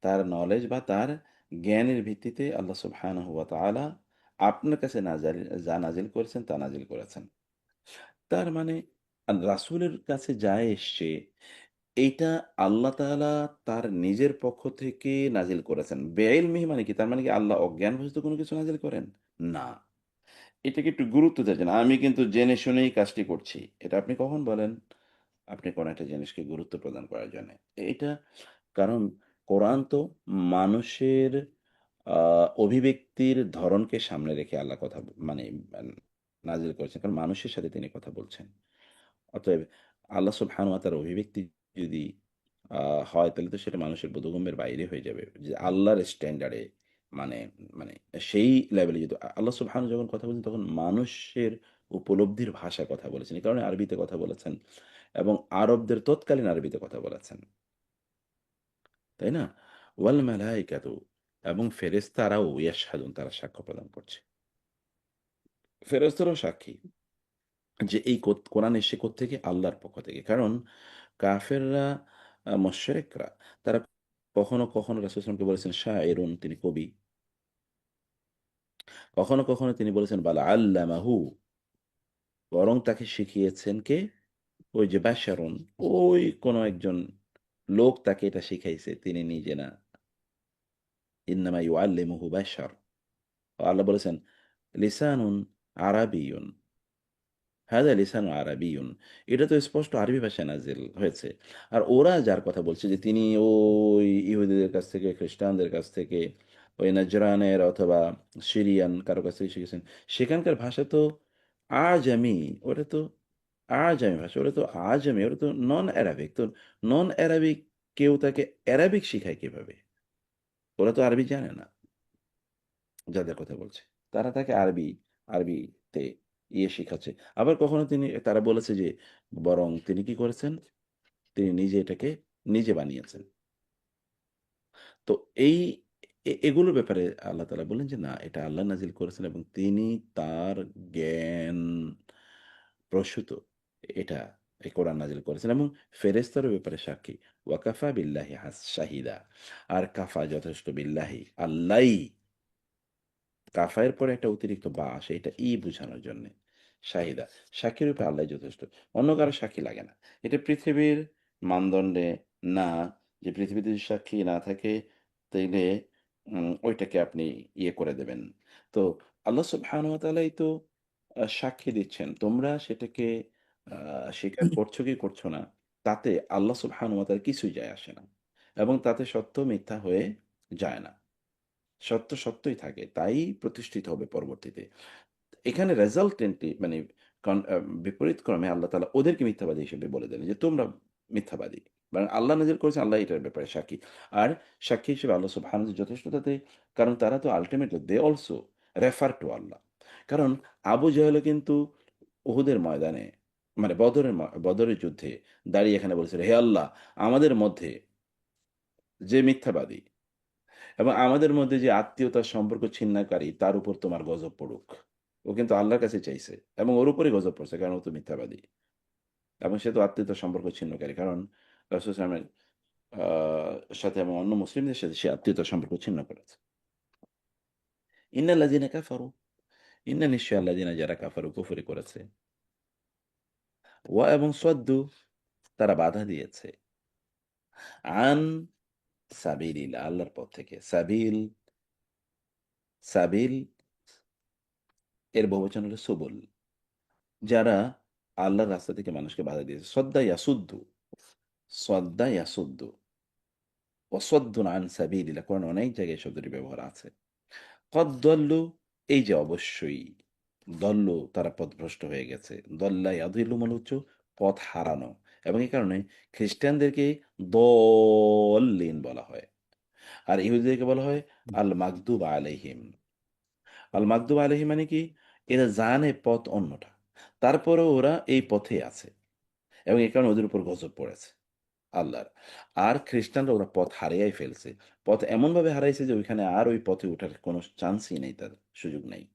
Speaker 1: তার নলেজ বা তার জ্ঞানের ভিত্তিতে আল্লাহ সুবহানাহু ওয়া তাআলা আপনার কাছে যা নাজিল করেছেন তা নাজিল করেছেন। তার মানে রাসূলের কাছে যা এসছে এইটা আল্লাহ তাআলা তার নিজের পক্ষ থেকে নাজিল করেছেন। বেইলমিহি মানে কি? তার মানে কি আল্লাহ অজ্ঞানবশত কোনো কিছু নাজিল করেন? না। এটাকে একটু গুরুত্ব দিয়েছেন। আমি কিন্তু জেনে শুনেই কাজটি করছি। এটা আপনি কখন বলেন? আপনি কোনো একটা জিনিসকে গুরুত্ব প্রদান করার জন্যে। এটা কারণ কোরআন তো মানুষের আ অভিব্যক্তির ধরনকে সামনে রেখে আল্লাহ কথা মানে আন নাজিল করেছেন। কারণ মানুষের সাথে তিনি কথা বলছেন। অতএব আল্লাহ সুবহানাহু ওয়া তাআলার অভিব্যক্তি যদি আ হয় তাহলে তো সেটা মানুষের বোধগম্যের বাইরে হয়ে যাবে। যে আল্লাহর স্ট্যান্ডার্ডে মানে মানে সেই লেভেলে যদি আল্লাহ সুবহানাহু যখন কথা বলছেন তখন মানুষের উপলব্ধির ভাষায় কথা বলেছেন। এই কারণে আরবিতে কথা বলেছেন এবং আরবদের তৎকালীন আরবিতে কথা বলেছেন। তাই না? ওয়াল মালাইকাতু এবং ফেরেশতারাও ইয়াশহাদুন, তারা সাক্ষ্য প্রদান করছে। ফেরেশতারাও সাক্ষী যে এই কোরআন এসছে কোত্থেকে? আল্লাহর পক্ষ থেকে। কারণ কাফেররা, মুশরিকরা, তারা কখনো, কখনো রাসূল সাল্লাল্লাহু আলাইহি ওয়াসাল্লামকে বলেছেন শায়রুন, তিনি কবি। কখনো, কখনো তিনি বলেছেন বাল আল্লামাহু, বরং তাকে শিখিয়েছেন কে? ওই যে বাশারুন, ওই কোনো একজন লোক তাকে এটা শিখাইছে, তিনি নিজে না। ইন্নামা ইউআল্লিমুহু বাশার। আল্লাহ বলেছেন লিসানুন আরাবিয়ুন, হাযা লিসানুন আরাবিয়ুন। এটা তো স্পষ্ট আরবি ভাষায় নাজিল হয়েছে। আর ওরা যার কথা বলছে যে তিনি ওই ইহুদিদের কাছ থেকে, খ্রিস্টানদের কাছ থেকে, ওই নাজরানের অথবা সিরিয়ান কারো কাছ থেকে শিখেছেন, সেখানকার ভাষা তো আজামি। ওটা তো আজামি ভাষা, ওটা তো আজামি, ওটা তো নন অ্যারাবিক। তো নন অ্যারাবিক কেউ তাকে অ্যারাবিক শিখায় কিভাবে? ওরা তো আরবি জানে না, যাদের কথা বলছে। তারা তাকে আরবিতে শিখাচ্ছে। আবার কখনো তারা বলেছে যে বরং তিনি কি করেছেন? তিনি নিজে এটাকে নিজে বানিয়েছেন। তো এই এগুলোর ব্যাপারে আল্লাহ তাআলা বললেন যে, "না, এটা আল্লাহ নাজিল করেছেন এবং তিনি তার জ্ঞান প্রসূত এটা এই কোরআন নাজিল করেছেন এবং ফেরেশতাদের ব্যাপারে সাক্ষী। ওয়া কাফা বিল্লাহি শাহিদা।" আর কাফা যথেষ্ট, বিল্লাহি আল্লাহই, কাফায়ের পরে একটা অতিরিক্ত বা আসে, এটা বোঝানোর জন্যে। শাহিদা, সাক্ষীর রূপে আল্লাহই যথেষ্ট। অন্য কারো সাক্ষী লাগে না। এটা পৃথিবীর মানদণ্ডে না, যে পৃথিবীতে যদি সাক্ষী না থাকে তাইলে ওইটাকে আপনি করে দেবেন। তো আল্লাহ সুবহানাহু ওয়া তাআলাই তো সাক্ষী দিচ্ছেন। তোমরা সেটাকে স্বীকার করছো কি করছো না, তাতে আল্লাহ সুবহানাহু ওয়া তাআলার কিছুই যায় আসে না। এবং তাতে সত্য মিথ্যা হয়ে যায় না। সত্য সত্যই থাকে। তাই প্রতিষ্ঠিত হবে পরবর্তীতে। এখানে রেজাল্টেন্টলি মানে বিপরীত ক্রমে আল্লাহ তাআলা ওদেরকে মিথ্যাবাদী হিসেবে বলে দিলেন যে, "তোমরা মিথ্যাবাদী।" বরং আল্লাহ নাযিল করেছেন, আল্লাহ এটার ব্যাপারে সাক্ষী। আর সাক্ষী হিসেবে আল্লাহ সুবহানাহু যথেষ্ট তাতে, কারণ তারা তো ultimately they also refer to Allah. কারণ আবু জাহেলও কিন্তু উহুদের ময়দানে, মানে বদরের যুদ্ধে দাঁড়িয়ে এখানে বলেছিল, "হে আল্লাহ, আমাদের মধ্যে যে মিথ্যাবাদী এবং আমাদের মধ্যে যে আত্মীয়তার সম্পর্ক ছিন্নকারী, তার উপর তোমার গজব পড়ুক।" ও কিন্তু আল্লাহর কাছে চাইছে এবং ওর উপরেই গজব পড়ছে, কারণ ও তো মিথ্যাবাদী এবং সে তো আত্মীয়তার সম্পর্ক ছিন্নকারী। কারণ রাসূল সাল্লাল্লাহু আলাইহি ওয়াসাল্লামের সাথে এবং অন্য মুসলিমদের সাথে সে আত্মীয়তার সম্পর্ক ছিন্ন করেছে। ইন্নাল্লাযীনা কাফারু, নিশ্চয় আল্লাযীনা, যারা কাফারু কুফরি করেছে, ওয়া এবং সাদ্দু, তারা বাধা দিয়েছে, আন সাবিলিল্লাহ, আল্লাহর পথ থেকে। সাবিল এর বহুবচন হলো সুবুল। যারা আল্লাহর রাস্তা থেকে মানুষকে বাধা দিয়েছে। সদ্দা ইয়াসুদ্দু, ওয়াসাদ্দুন আন সাবিলিল্লাহ, কোরআনে অনেক জায়গায় এই শব্দটি ব্যবহার আছে। কদ দল্লু, এই যে অবশ্যই, দল্লু তারা পথভ্রষ্ট হয়ে গেছে। দল্লা ইয়াদিল্লু মানে হচ্ছে পথ হারানো। এবং এই কারণে খ্রিস্টানদেরকে দল্লিন বলা হয়। আর ইহুদিদেরকে বলা হয় আল মাগদুব আলাইহিম। আল মাগদুব আলাইহিম মানে কি? এরা জানে পথ অন্যটা। তারপরেও ওরা এই পথে আছে এবং এই কারণে ওদের উপর গজব পড়েছে আল্লাহর। আর খ্রিস্টানরা ওরা পথ হারিয়েই ফেলছে। পথ এমনভাবে হারাইছে যে ওইখানে আর ওই পথে ওঠার কোনো চান্সই নেই, তার সুযোগ নেই।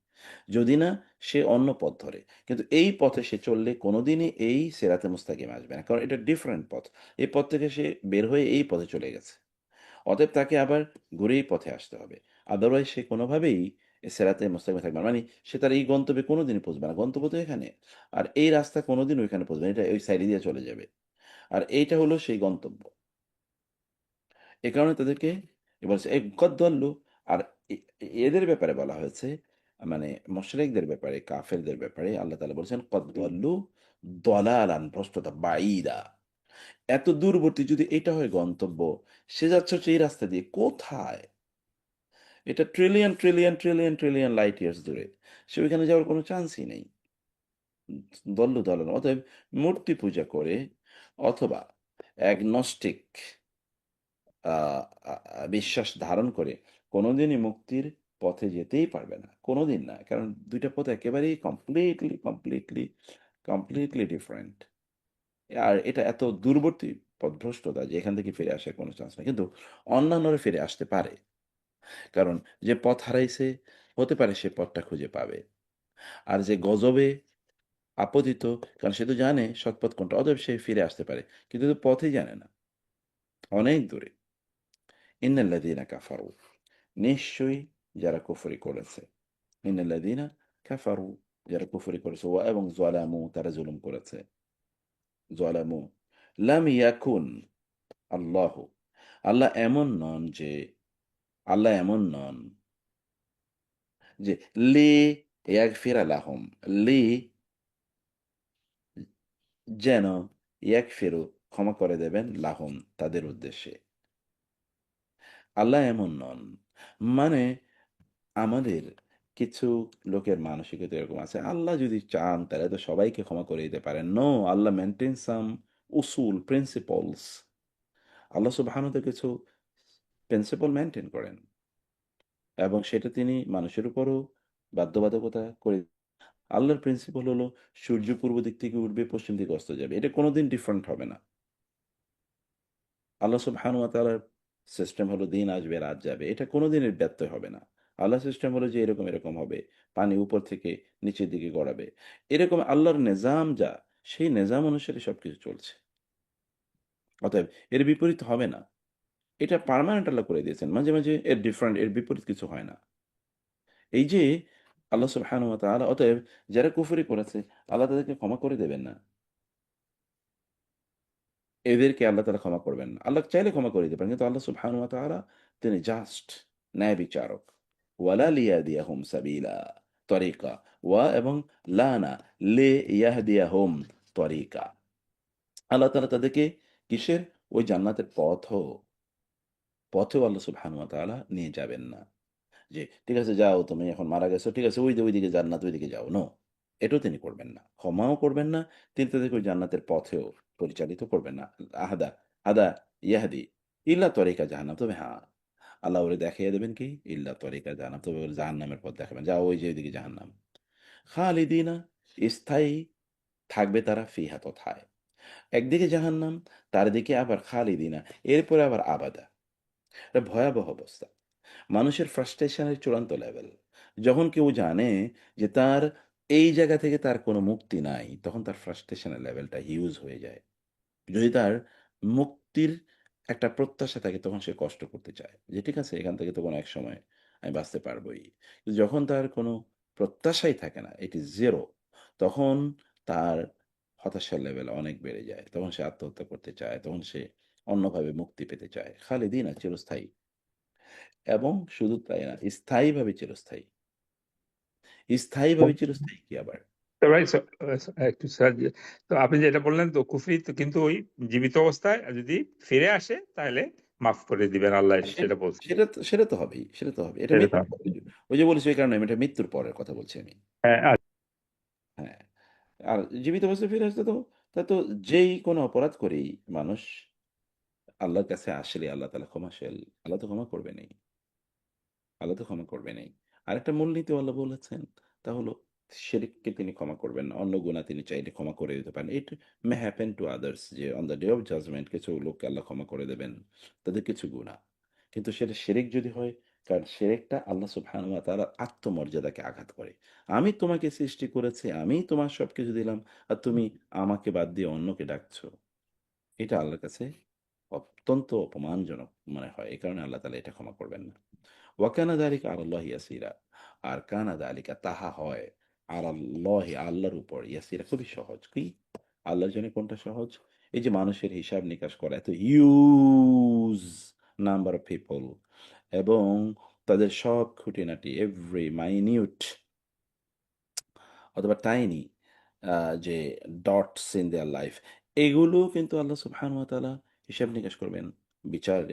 Speaker 1: যদি না সে অন্য পথ ধরে। কিন্তু এই পথে সে চললে কোনোদিনই এই সিরাতে মুস্তাকিম আসবে না। কারণ এটা ডিফারেন্ট পথ। এই পথ থেকে সে বের হয়ে এই পথে চলে গেছে। অতএব তাকে আবার ঘুরে এই পথে আসতে হবে। আদারওয়াইজ সে কোনোভাবেই সিরাতে মুস্তাকিমে থাকবে না। মানে সে তার এই গন্তব্যে কোনোদিনই পৌঁছবে না। গন্তব্য তো এখানে। আর এই রাস্তা কোনোদিন ওইখানে পৌঁছবে না। এটা ওই সাইডে দিয়ে চলে যাবে। আর এইটা হলো সেই গন্তব্য। এ কারণে তাদেরকে বলছে এই গদ্দল্লু। আর এদের ব্যাপারে বলা হয়েছে, মানে মুশরিকদের ব্যাপারে, কাফেরদের ব্যাপারে আল্লাহ তাআলা বলছেন কদ্দল্লু দলালান, ভ্রষ্টতা বাঈদা। এত দূরবর্তী যদি এটা হয় গন্তব্য, সে যাচ্ছে হচ্ছে এই রাস্তা দিয়ে কোথায়? এটা trillion trillion trillion trillion light years দূরে। সে ওইখানে যাওয়ার কোনো চান্সই নেই। দল্লু দলাল। অতএব মূর্তি পূজা করে অথবা অ্যাগনস্টিক আ আ বিশ্বাস ধারণ করে কোনোদিনই মুক্তির পথে যেতেই পারবে না। কোনোদিন না। কারণ ২ টা পথ একেবারেই কমপ্লিটলি ডিফারেন্ট। আর এটা এত দূরবর্তী পথভ্রষ্টতা যে এখান থেকে ফিরে আসার কোনো চান্স নাই। কিন্তু অন্যান্যরা ফিরে আসতে পারে। কারণ যে পথ হারাইছে হতে পারে সে পথটা খুঁজে পাবে। আর যে গজবে আপতিত, কারণ সে তো জানে সৎপথ কোনটা, অতএব সে ফিরে আসতে পারে, কিন্তু তো পথই জানে না, অনেক দূরে। ইন্নাল্লাযীনা কাফারু, নিশ্চয়ই যারা কুফরি করেছে, ইন্নাল্লাযীনা কাফারু, যারা কুফরি করেছে, ওয়া এবং যালামু, তারা জুলুম করেছে, যালামু, লাম ইয়াকুন আল্লাহ, আল্লাহ এমন নন যে, আল্লাহ এমন নন যে লি ইয়াগফিরা লাহুম, লি যেন, ইয়াগফিরু ক্ষমা করে দেবেন, লাহুম তাদের উদ্দেশ্যে, আল্লাহ এমন নন। মানে আমাদের কিছু লোকের মানসিকতা এরকম আছে, আল্লাহ যদি চান তাহলে তো সবাইকে ক্ষমা করে দিতে পারেন। নো, আল্লাহ মেনটেন সাম উসুল, প্রিন্সিপলস। আল্লাহ সুবহানাহু ওয়া তাআলা কিছু প্রিন্সিপল মেনটেন করেন, এবং সেটা তিনি মানুষের উপরও বাধ্যবাধকতা করে। আল্লাহর প্রিন্সিপল হলো সূর্য পূর্ব দিক থেকে উঠবে, পশ্চিম দিকে অস্ত যাবে, এটা কোনোদিন ডিফারেন্ট হবে না। আল্লাহ সুবহানাহু ওয়া তাআলার সিস্টেম হলো দিন আসবে রাত যাবে, এটা কোনোদিনের ব্যত্যয় হবে না। আল্লাহর সিস্টেম হলো যে এরকম এরকম হবে, পানি উপর থেকে নিচের দিকে গড়াবে, এরকম আল্লাহর নিজাম যা, সেই নিজাম অনুসারে সবকিছু চলছে। অতএব এর বিপরীত হবে না, এটা পার্মানেন্ট আল্লাহ করে দিয়েছেন। মাঝে মাঝে এর ডিফারেন্ট, এর বিপরীত কিছু হয় না। এই যে আল্লাহ সুবহানাহু ওয়া তাআলা, অতএব যারা কুফরি করেছে আল্লাহ তাদেরকে ক্ষমা করে দেবেন না, এদেরকে আল্লাহ তাআলা ক্ষমা করবেন না। আল্লাহ চাইলে ক্ষমা করে দিতে পারেন, কিন্তু আল্লাহ সুবহানাহু ওয়া তাআলা তিনি জাস্ট, ন্যায় বিচারক। ওয়ালা লিয়াহদিয়াহুম সাবিলা, তরিকা, ওয়া এবং লানা, লে ইয়াহদিয়াহুম তরিকা, আল্লাহ তাআলা তাদেরকে কিসের, ওই জান্নাতের পথেও আল্লাহ সুবহানাহু ওয়া তাআলা নিয়ে যাবেন না। যে ঠিক আছে যাও, তুমি এখন মারা গেছো, ঠিক আছে ওই যে ওইদিকে জান্নাত, ওইদিকে যাও, নো, এটাও তিনি করবেন না, ক্ষমাও করবেন না। তিনি তাদেরকে ওই জান্নাতের পথেও পরিচালিত করবেন না। আহাদা, আদা, ইয়াহাদি, ইল্লা তরিকা জাহান্নাম, তবে হ্যাঁ, আল্লাহ ওরে দেখিয়ে দেবেন কি, ইল্লা তরিকা জাহান্নাম, তবে ওর জাহান্নামের পথ দেখাবেন, যাও ওই যে ওইদিকে জাহান্নাম। খালিদিনা, স্থায়ী থাকবে তারা, ফিহা তথায়, একদিকে জাহান্নাম, তার দিকে আবার খালিদিনা, এরপরে আবার আবাদা। এটা ভয়াবহ অবস্থা, মানুষের ফ্রাস্ট্রেশনের চূড়ান্ত লেভেল। যখন কেউ জানে যে তার এই জায়গা থেকে তার কোনো মুক্তি নাই, তখন তার ফ্রাস্ট্রেশনের লেভেলটা হিউজ হয়ে যায়। যদি তার মুক্তির একটা প্রত্যাশা থাকে, তখন সে কষ্ট করতে চায় যে ঠিক আছে এখান থেকে তো কোনো এক সময় আমি বাঁচতে পারবোই। কিন্তু যখন তার কোনো প্রত্যাশাই থাকে না, এটি জিরো, তখন তার হতাশার লেভেল অনেক বেড়ে যায়, তখন সে আত্মহত্যা করতে চায়, তখন সে অন্যভাবে মুক্তি পেতে চায়। খালিদিন আর চিরস্থায়ী, এবং শুধু তাই না, স্থায়ীভাবে চিরস্থায়ী। স্থায়ীভাবে চিরস্থায়ী কি আবার?
Speaker 5: তো ভাই একটু স্যার, তো আপনি যেটা বললেন তো কুফরি, তো কিন্তু ওই জীবিত অবস্থায় যদি ফিরে আসে তাহলে মাফ করে দিবেন আল্লাহ, সেটা বলছেন।
Speaker 1: সেটা তো হবেই, সেটা তো হবে, এটা
Speaker 5: সেটা তো
Speaker 1: মৃত্যুর পরে। ওই যে বলেছি, ওই কারণে আমি এটা মৃত্যুর পরের কথা বলছি আমি।
Speaker 5: হ্যাঁ,
Speaker 1: হ্যাঁ, আর জীবিত অবস্থায় ফিরে আসতে তো, তা তো যেই কোনো অপরাধ করেই মানুষ আল্লাহর কাছে আসলে আল্লাহ তাআলা ক্ষমাশীল, আল্লাহ তো ক্ষমা করবেনই, আল্লাহ তো ক্ষমা করবেনই। আরেকটা মূলনীতি আল্লাহ বলেছেন, তা হলো শিরককে তিনি ক্ষমা করবেন না, অন্য গুনাহ তিনি চাইলে ক্ষমা করে দিতে পারেন। It may happen to others, যে on the day of judgement কিছু লোককে আল্লাহ ক্ষমা করে দেবেন তাদের কিছু গুনাহ। কিন্তু সেটা শিরক যদি হয়, কারণ শিরকটা আল্লাহ সুবহানাহু ওয়া তাআলার আত্মমর্যাদাকে আঘাত করে। আমি তোমাকে সৃষ্টি করেছি, আমি তোমার সবকিছু দিলাম, আর তুমি আমাকে বাদ দিয়ে অন্যকে ডাকছো, এটা আল্লাহর কাছে অত্যন্ত অপমানজনক মনে হয়। এই কারণে আল্লাহ তাআলা এটা ক্ষমা করবেন না। ওয়াকানা যালিকা আলাল্লাহি ইয়াসিরা, আর কানা যালিকা তাহা হয় আলাল্লাহি আল্লাহর উপর, ইয়াসিরা খুবই সহজ। কি আল্লাহর জন্য কোনটা সহজ? এই যে মানুষের হিসাব নিকাশ করা, এত হিউজ নাম্বার অফ পিপল, এবং তাদের সব খুঁটিনাটি, এভরি মাইনিউট অথবা টাইনি যে ডটস ইন দেয়ার লাইফ, এগুলো কিন্তু আল্লাহ সুবহানাহু ওয়া তাআলা হিসাব নিকাশ করবেন, বিচারের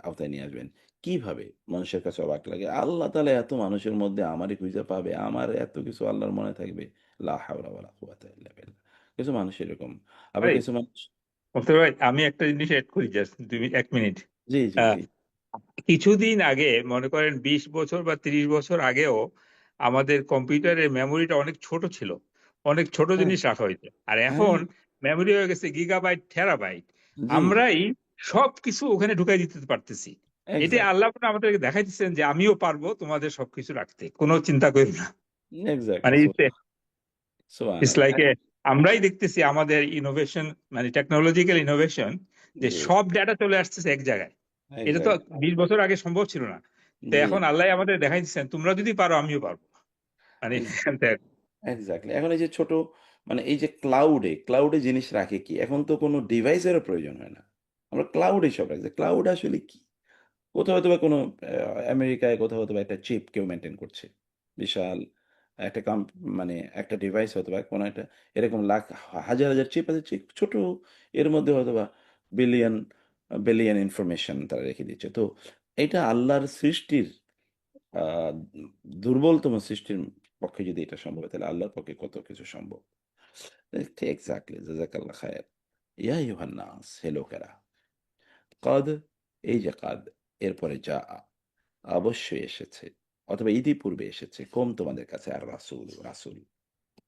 Speaker 1: আওতায় নিয়ে আসবেন। কিভাবে? মানুষের কাছে অবাক লাগে, আল্লাহ তাআলা এত মানুষের মধ্যে আমারই খুঁজে পাবে, আমার এত কিছু আল্লাহর মনে থাকবে। লা হাওলা ওয়ালা কুওয়াতা ইল্লা বিল্লাহ। কিছু মানুষ এরকম, আবার
Speaker 5: ভাই
Speaker 1: কিছু মানুষ,
Speaker 5: মুফতি ভাই, আমি একটা জিনিস এড করি, জাস্ট 1 মিনিট।
Speaker 1: জি জি
Speaker 5: আহ,
Speaker 1: জি,
Speaker 5: কিছুদিন আগে, মনে করেন 20 বছর বা 30 বছর আগেও আমাদের কম্পিউটারের মেমোরিটা অনেক ছোট ছিল, অনেক ছোট
Speaker 1: হ্যাঁ
Speaker 5: জিনিস রাখা হইতো। আর
Speaker 1: হ্যাঁ,
Speaker 5: এখন মেমোরি হয়ে গেছে গিগাবাইট, টেরাবাইট।
Speaker 1: জি
Speaker 5: আমরাই সবকিছু ওখানে ঢুকাই দিতে পারতেছি। এটি
Speaker 1: এক্স্যাক্ট
Speaker 5: আল্লাহ পাক আমাদেরকে দেখাইতেছেন যে আমিও পারবো তোমাদের সবকিছু রাখতে, কোনো চিন্তা করো না।
Speaker 1: এক্স্যাক্টলি
Speaker 5: মানে
Speaker 1: সুবহান
Speaker 5: ইটস লাইক আমরাই দেখতেছি আমাদের ইনোভেশন, মানে টেকনোলজিক্যাল ইনোভেশন, যে
Speaker 1: জি
Speaker 5: সব ডেটা চলে আসতেছে এক জায়গায়। এটা তো
Speaker 1: এক্স্যাক্টলি
Speaker 5: 20 বছর আগে সম্ভব ছিল না। তো
Speaker 1: জি
Speaker 5: এখন আল্লাহ আমাদের দেখাইতেছেন তোমরা যদি পারো আমিও পারবো। মানে
Speaker 1: এক্স্যাক্টলি এখন এই যে ছোট মানে এই যে ক্লাউডে জিনিস রাখে কি এখন তো কোনো ডিভাইসেরও প্রয়োজন হয় না, আমরা ক্লাউডে সব রাখছি। ক্লাউড আসলে কি? কোথাও হয়তো বা কোনো আমেরিকায় কোথাও হয়তো বা একটা চিপ কেউ মেনটেন করছে বিশাল একটা মানে একটা ডিভাইস হয়তো বা কোনো একটা এরকম লাখ হাজার হাজার চিপ আছে, চিপ ছোট এর মধ্যে হয়তো বা বিলিয়ন বিলিয়ন ইনফরমেশন তারা রেখে দিচ্ছে। তো এটা আল্লাহর সৃষ্টির আহ, দুর্বলতম সৃষ্টির পক্ষে যদি এটা সম্ভব হয় তাহলে আল্লাহর পক্ষে কত কিছু সম্ভব। এক্স্যাক্টলি জাযাকাল্লাহ খায়ের। ইয়া ইউহান নাস, হে লোকেরা, কদ, এই যে কাদ এরপরে যা অবশ্যই এসেছে অথবা ইতিপূর্বে এসেছে কম তোমাদের কাছে আর রাসূল রাসূল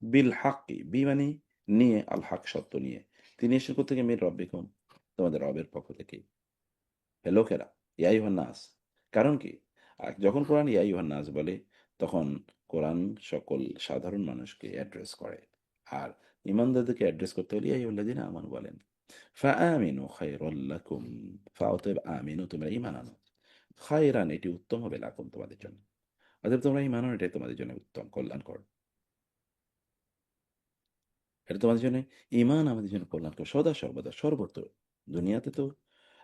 Speaker 1: বিল হাক্কি বি মানে নিয়ে, আল হক সত্য নিয়ে। তিনি এসেছেন কোথেকে? মির রব্বিকুম, তোমাদের রবের পক্ষ থেকে। হে লোকেরা, ইয়া ইউহান নাস, কারণ কি আর যখন কোরআন ইয়া ইউহান নাস বলে তখন কোরআন সকল সাধারণ মানুষকে অ্যাড্রেস করে। আর ইমানদারদেরকে অ্যাড্রেস করতে হলে ইয়া আইয়ুহাল্লাযীনা আমানু বলেন। ফাআমিনু খায়রাল লাকুম, অতএব আমিনু তোমরা ঈমান আনো, খায়রান এটি উত্তম হবে লাকুম তোমাদের জন্য, অতএব তোমরা ঈমান আনো এটাই তোমাদের জন্য উত্তম কল্যাণকর। এটা তোমাদের জন্য ঈমান আমাদের জন্য কল্যাণকর সদা সর্বদা সর্বত্র, দুনিয়াতে তো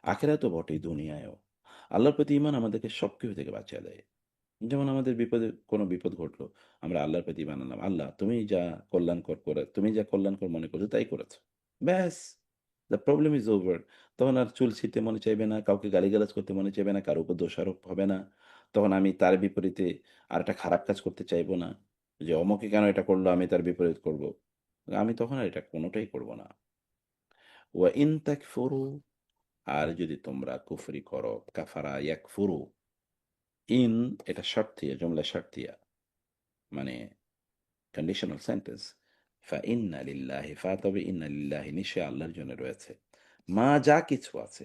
Speaker 1: আখিরাতে তো বটেই, দুনিয়ায়ও। আল্লাহর প্রতি ঈমান আমাদেরকে সবকিছু থেকে বাঁচিয়ে দেয়। যেমন আমাদের বিপদে কোনো বিপদ ঘটলো, আমরা আল্লাহর প্রতি ঈমান আনলাম, আল্লাহ তুমি যা কল্যাণকর মনে করছো তাই করেছো, ব্যাস, দ্য প্রবলেম ইজ ওভার। তখন আর চুল ছিঁড়তে মনে চাইবে না, কাউকে গালিগালাজ করতে মনে চাইবে না, কারো উপর দোষারোপ হবে না। তখন আমি তার বিপরীতে আর একটা খারাপ কাজ করতে চাইবো না, যে অমুকে কেন এটা করলো আমি তার বিপরীত করব। আমি তখন আর এটা কোনোটাই করব না। ওয়া ইন তাকফুরু, আর যদি তোমরা কুফরি করো, কাফারা ইয়াকফুরু, ইন এটা শর্তিয়া, জুমলা শর্তিয়া, মানে কন্ডিশনাল সেন্টেন্স। ফা ইন্না লিল্লাহি, ফা তবে ইন্না লিল্লাহি নিশ্চয় আল্লাহর জন্য রয়েছে, মা যা কিছু আছে,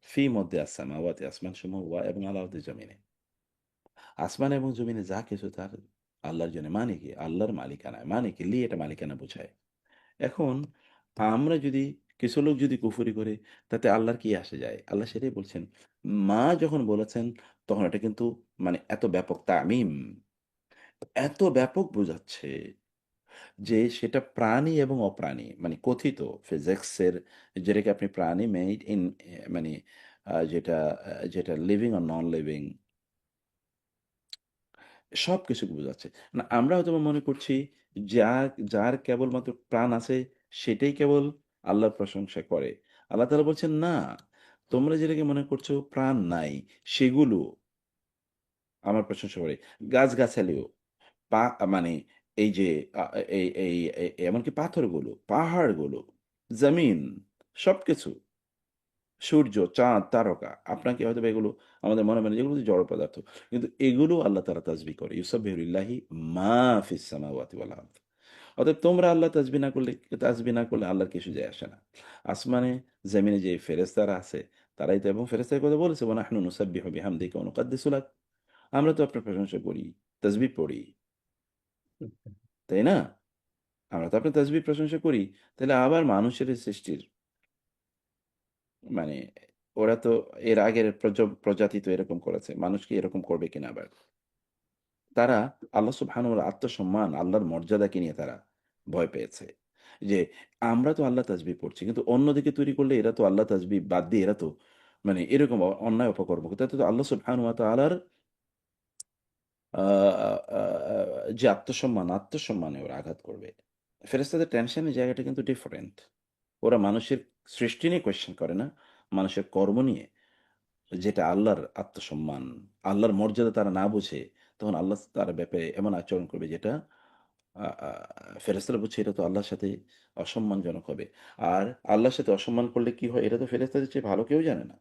Speaker 1: ফি মধ্যে আসসামাওয়াতি আসমান সমূহ, ওয়া এবং আলাউদ্দি জমিনে, আসমান এবং জমিনে যা কিছু তার আল্লাহর জন্য, মানে কি আল্লাহর মালিকানায়, মানে কি লি এটা মালিকানা বোঝায়। এখন আমরা যদি কিছু লোক যদি কুফরি করে তাতে আল্লাহর কি আসে যায়? আল্লাহ সেটাই বলছেন। মা যখন বলেছেন তখন এটা কিন্তু মানে এত ব্যাপক তামিম, এত ব্যাপক বোঝাচ্ছে যে সেটা প্রাণী এবং অপ্রাণী, মানে কথিত ফিজিক্সের যেটাকে আপনি প্রাণী মেড ইন, মানে যেটা যেটা লিভিং আর নন লিভিং সব কিছুকে বোঝাচ্ছে। না আমরা হয়তো বা মনে করছি যার কেবলমাত্র প্রাণ আছে সেটাই কেবল আল্লাহর প্রশংসা করে। আল্লাহ তাআলা বলছেন, "না, তোমরা যেটাকে মনে করছো প্রাণ নাই সেগুলো আমার প্রশংসা করে। গাছগাছালিও পা মানে এই যে আ এই এই এ এমনকি পাথরগুলো, পাহাড়গুলো, জমিন সবকিছু, সূর্য, চাঁদ, তারকা, আপনাকে হয়তোবা এগুলো আমাদের মনে মানে যেগুলো জড় পদার্থ। কিন্তু এগুলো আল্লাহ তাআলা তাসবিহ করে। ইউসাব্বিহু লিল্লাহি মা ফিস সামাওয়াতি ওয়াল আরদ। অতএব তোমরা আল্লাহ তাসবিহ না করলে আল্লাহর কিছু যায় আসে না। আসমানে, জমিনে যে ফেরেশতারা আছে তারাই তো, এবং ফেরেশতাদের কথা বলেছে, ওয়া নাহনু নুসাব্বিহু বিহামদিকা ওয়া নুকাদ্দিসু লাক। আমরা তো আপনার প্রশংসা করি, তাসবিহ পড়ি, তাই না? আমরা তো আপনার তাসবিহ প্রশংসা করি। তাহলে আবার মানুষের এই সৃষ্টির মানে ওরা তো এর আগের প্রজাতি তো এরকম করেছে। মানুষ কি এরকম করবে কিনা আবার? তারা আল্লাহ সুবহানাহু ওয়া আত্মসম্মান, আল্লাহর মর্যাদাকে নিয়ে তারা ভয় পেয়েছে। যে আমরা তো আল্লাহ তাসবিহ পড়ছি। কিন্তু অন্যদিকে তৈরি করলে এরা তো আল্লাহ তাসবিহ বাদ দিয়ে এরা তো মানে এরকম অন্যায় অপকর্ম করবে। তাতে তো আল্লাহ সুবহানাহু ওয়া তাআলার আ আ আ যে আত্মসম্মানে ওরা আঘাত করবে। ফেরেশতাদের টেনশনের জায়গাটা কিন্তু ডিফারেন্ট। ওরা মানুষের সৃষ্টি নিয়ে কোয়েশ্চেন করে না, মানুষের কর্ম নিয়ে। যেটা আল্লাহর আত্মসম্মান, আল্লাহর মর্যাদা তারা না বুঝে, তখন আল্লাহ তার ব্যাপারে এমন আচরণ করবে যেটা আ আ ফেরেশতারা বুঝছে এটা তো আল্লাহর সাথে অসম্মানজনক হবে। আর আল্লাহর সাথে অসম্মান করলে কি হয়? এটা তো ফেরেশতাদের চেয়ে ভালো কেউ জানে না।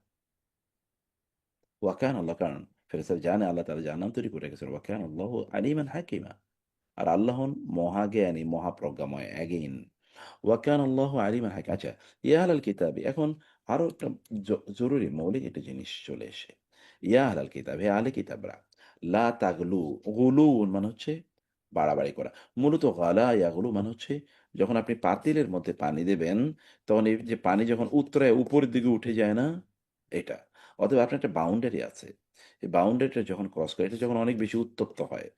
Speaker 1: ওয়াকান আল্লাহ, কারণ ফেরেশতারা জানে আল্লাহ তাআলা জাহান্নাম তৈরি করে রেখেছেন। ওয়াকান আল্লাহু আলিমান হাকিমা, আর আল্লাহ হন মহাজ্ঞানী, মহাপ্রজ্ঞাময়। অ্যাগেইন ওয়াকান আল্লাহু আলিমান হাকিম। আচ্ছা, ইয়া আহলাল কিতাবি, এখন আরো একটা জরুরি মৌলিক একটা জিনিস চলে এসে, ইয়া আহলাল কিতাব, হে আহলে কিতাবরা, লা তাগলু, গুলু মানে হচ্ছে বাড়াবাড়ি করা। মূলত গালা ইয়াগুলু মানে হচ্ছে যখন আপনি পাতিলের মধ্যে পানি দেবেন, তখন এই যে পানি যখন উতরায় উপরের দিকে উঠে যায় না, এটা। অতএব আপনার একটা বাউন্ডারি আছে। এই বাউন্ডারিটা যখন ক্রস করে, এটা যখন অনেক বেশি উত্তপ্ত হয়,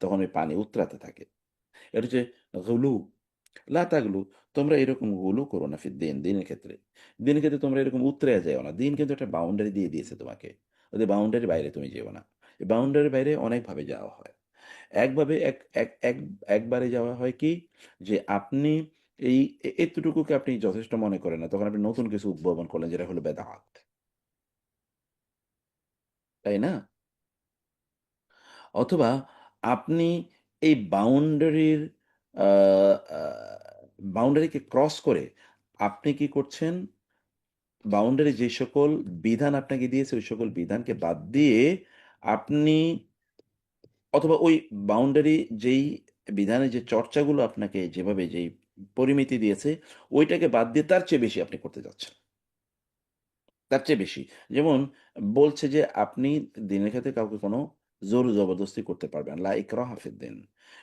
Speaker 1: তখন ওই পানি উতরাতে থাকে। এটা হচ্ছে গুলু। লা তাগলু, তোমরা এরকম গুলু করো না ফির দিন, দিনের ক্ষেত্রে। দিনের ক্ষেত্রে তোমরা এরকম উতরে যাও না। দিন কিন্তু একটা বাউন্ডারি দিয়ে দিয়েছে তোমাকে। ওদের বাউন্ডারির বাইরে তুমি যেও না। এই বাউন্ডারির বাইরে অনেকভাবে যাওয়া হয়। একভাবে এক এক এক একবারে যাওয়া হয় কি, যে আপনি এই এতটুকুকে আপনি যথেষ্ট মনে করেন না, তখন আপনি নতুন কিছু উদ্ভাবন করলেন, যেটা হলো বেদাত, তাই না? অথবা আপনি এই বাউন্ডারির বাউন্ডারিকে ক্রস করে আপনি কি করছেন, বাউন্ডারি যে সকল বিধান আপনাকে দিয়েছে ওই সকল বিধানকে বাদ দিয়ে আপনি, অথবা ওই বাউন্ডারি যেই বিধানের যে চর্চাগুলো আপনাকে যেভাবে যেই পরিমিতি দিয়েছে, ওইটাকে বাদ দিয়ে তার চেয়ে বেশি আপনি করতে যাচ্ছেন, তার চেয়ে বেশি। যেমন বলছে যে আপনি দিনের ক্ষেত্রে কাউকে কোনো জোর জবরদস্তি করতে পারবেন না, লা ইকরাহা ফিদ্দিন।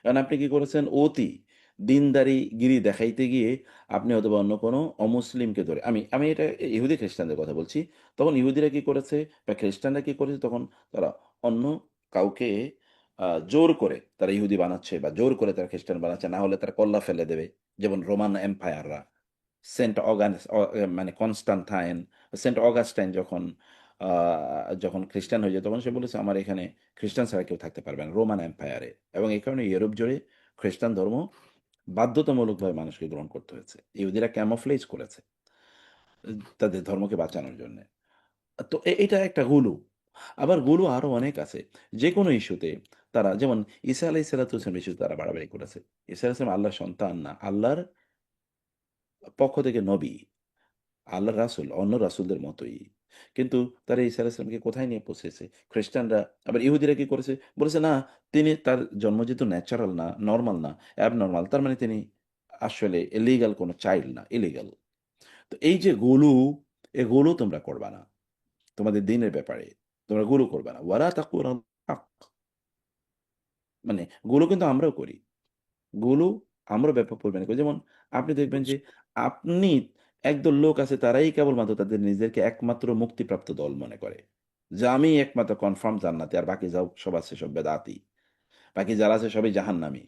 Speaker 1: কারণ আপনি কি করেছেন, অতি দিনদারি গিরি দেখাইতে গিয়ে আপনি অথবা অন্য কোনো অমুসলিমকে ধরে, আমি আমি এটা ইহুদি খ্রিস্টানদের কথা বলছি, তখন ইহুদিরা কি করেছে বা খ্রিস্টানরা কি করেছে, তখন তারা অন্য কাউকে জোর করে তারা ইহুদি বানাচ্ছে বা জোর করে তারা খ্রিস্টান বানাচ্ছে, না হলে তারা কল্লা ফেলে দেবে। যেমন রোমান এম্পায়াররা, সেন্ট মানে কনস্টান্টাইন, সেন্ট অগাস্টাইন যখন যখন খ্রিস্টান হয়ে যায়, তখন সে বলেছে আমার এখানে খ্রিস্টান ছাড়া কেউ থাকতে পারবে না রোমান এম্পায়ারে। এবং এই কারণে ইউরোপ জুড়ে খ্রিস্টান ধর্ম বাধ্যতামূলকভাবে মানুষকে গ্রহণ করতে হয়েছে। ইহুদিরা ক্যামোফ্লেজ করেছে তাদের ধর্মকে বাঁচানোর জন্য। তো এটা একটা গুলু। আবার গুলু আরো অনেক আছে। যে কোনো ইস্যুতে তারা, যেমন ঈসা আলাইহিস সালাতু ওয়াস সালাম ইস্যুতে তারা বাড়াবাড়ি করেছে। ঈসা আলাইহিস সালাম আল্লাহর সন্তান না, আল্লাহর পক্ষ থেকে নবী, আল্লাহর রাসূল, অন্য রাসূলদের মতোই। কিন্তু তারা ঈসা আলাইহিস সালামকে কোথায় নিয়ে পৌঁছেছে? খ্রিস্টানরা, আবার ইহুদিরা কি করেছে? বলেছে না, তিনি তার জন্ম যেহেতু ন্যাচারাল না, নরমাল না, অ্যাবনরমাল, তার মানে তিনি আসলে লিগ্যাল কোনো চাইল্ড না, ইলিগ্যাল। তো এই যে গুলু, এ গুলু তোমরা করবা না। তোমাদের দ্বীনের ব্যাপারে তোমরা গুলু করবা না। ওয়ালা তাকুলু আলাল হক, মানে গুলু কিন্তু আমরাও করি। গুলো আমরা ব্যাপক পরিমাণে করি। যেমন আপনি দেখবেন যে আপনি, একদল লোক আছে তারাই কেবলমাত্র তাদের নিজেদেরকে একমাত্র মুক্তিপ্রাপ্ত দল মনে করে। যে আমি একমাত্র কনফার্ম জান্নাতি, আর বাকি যাও সব আছে সব বেদাতি। বাকি যারা আছে সবই জাহান্নামী।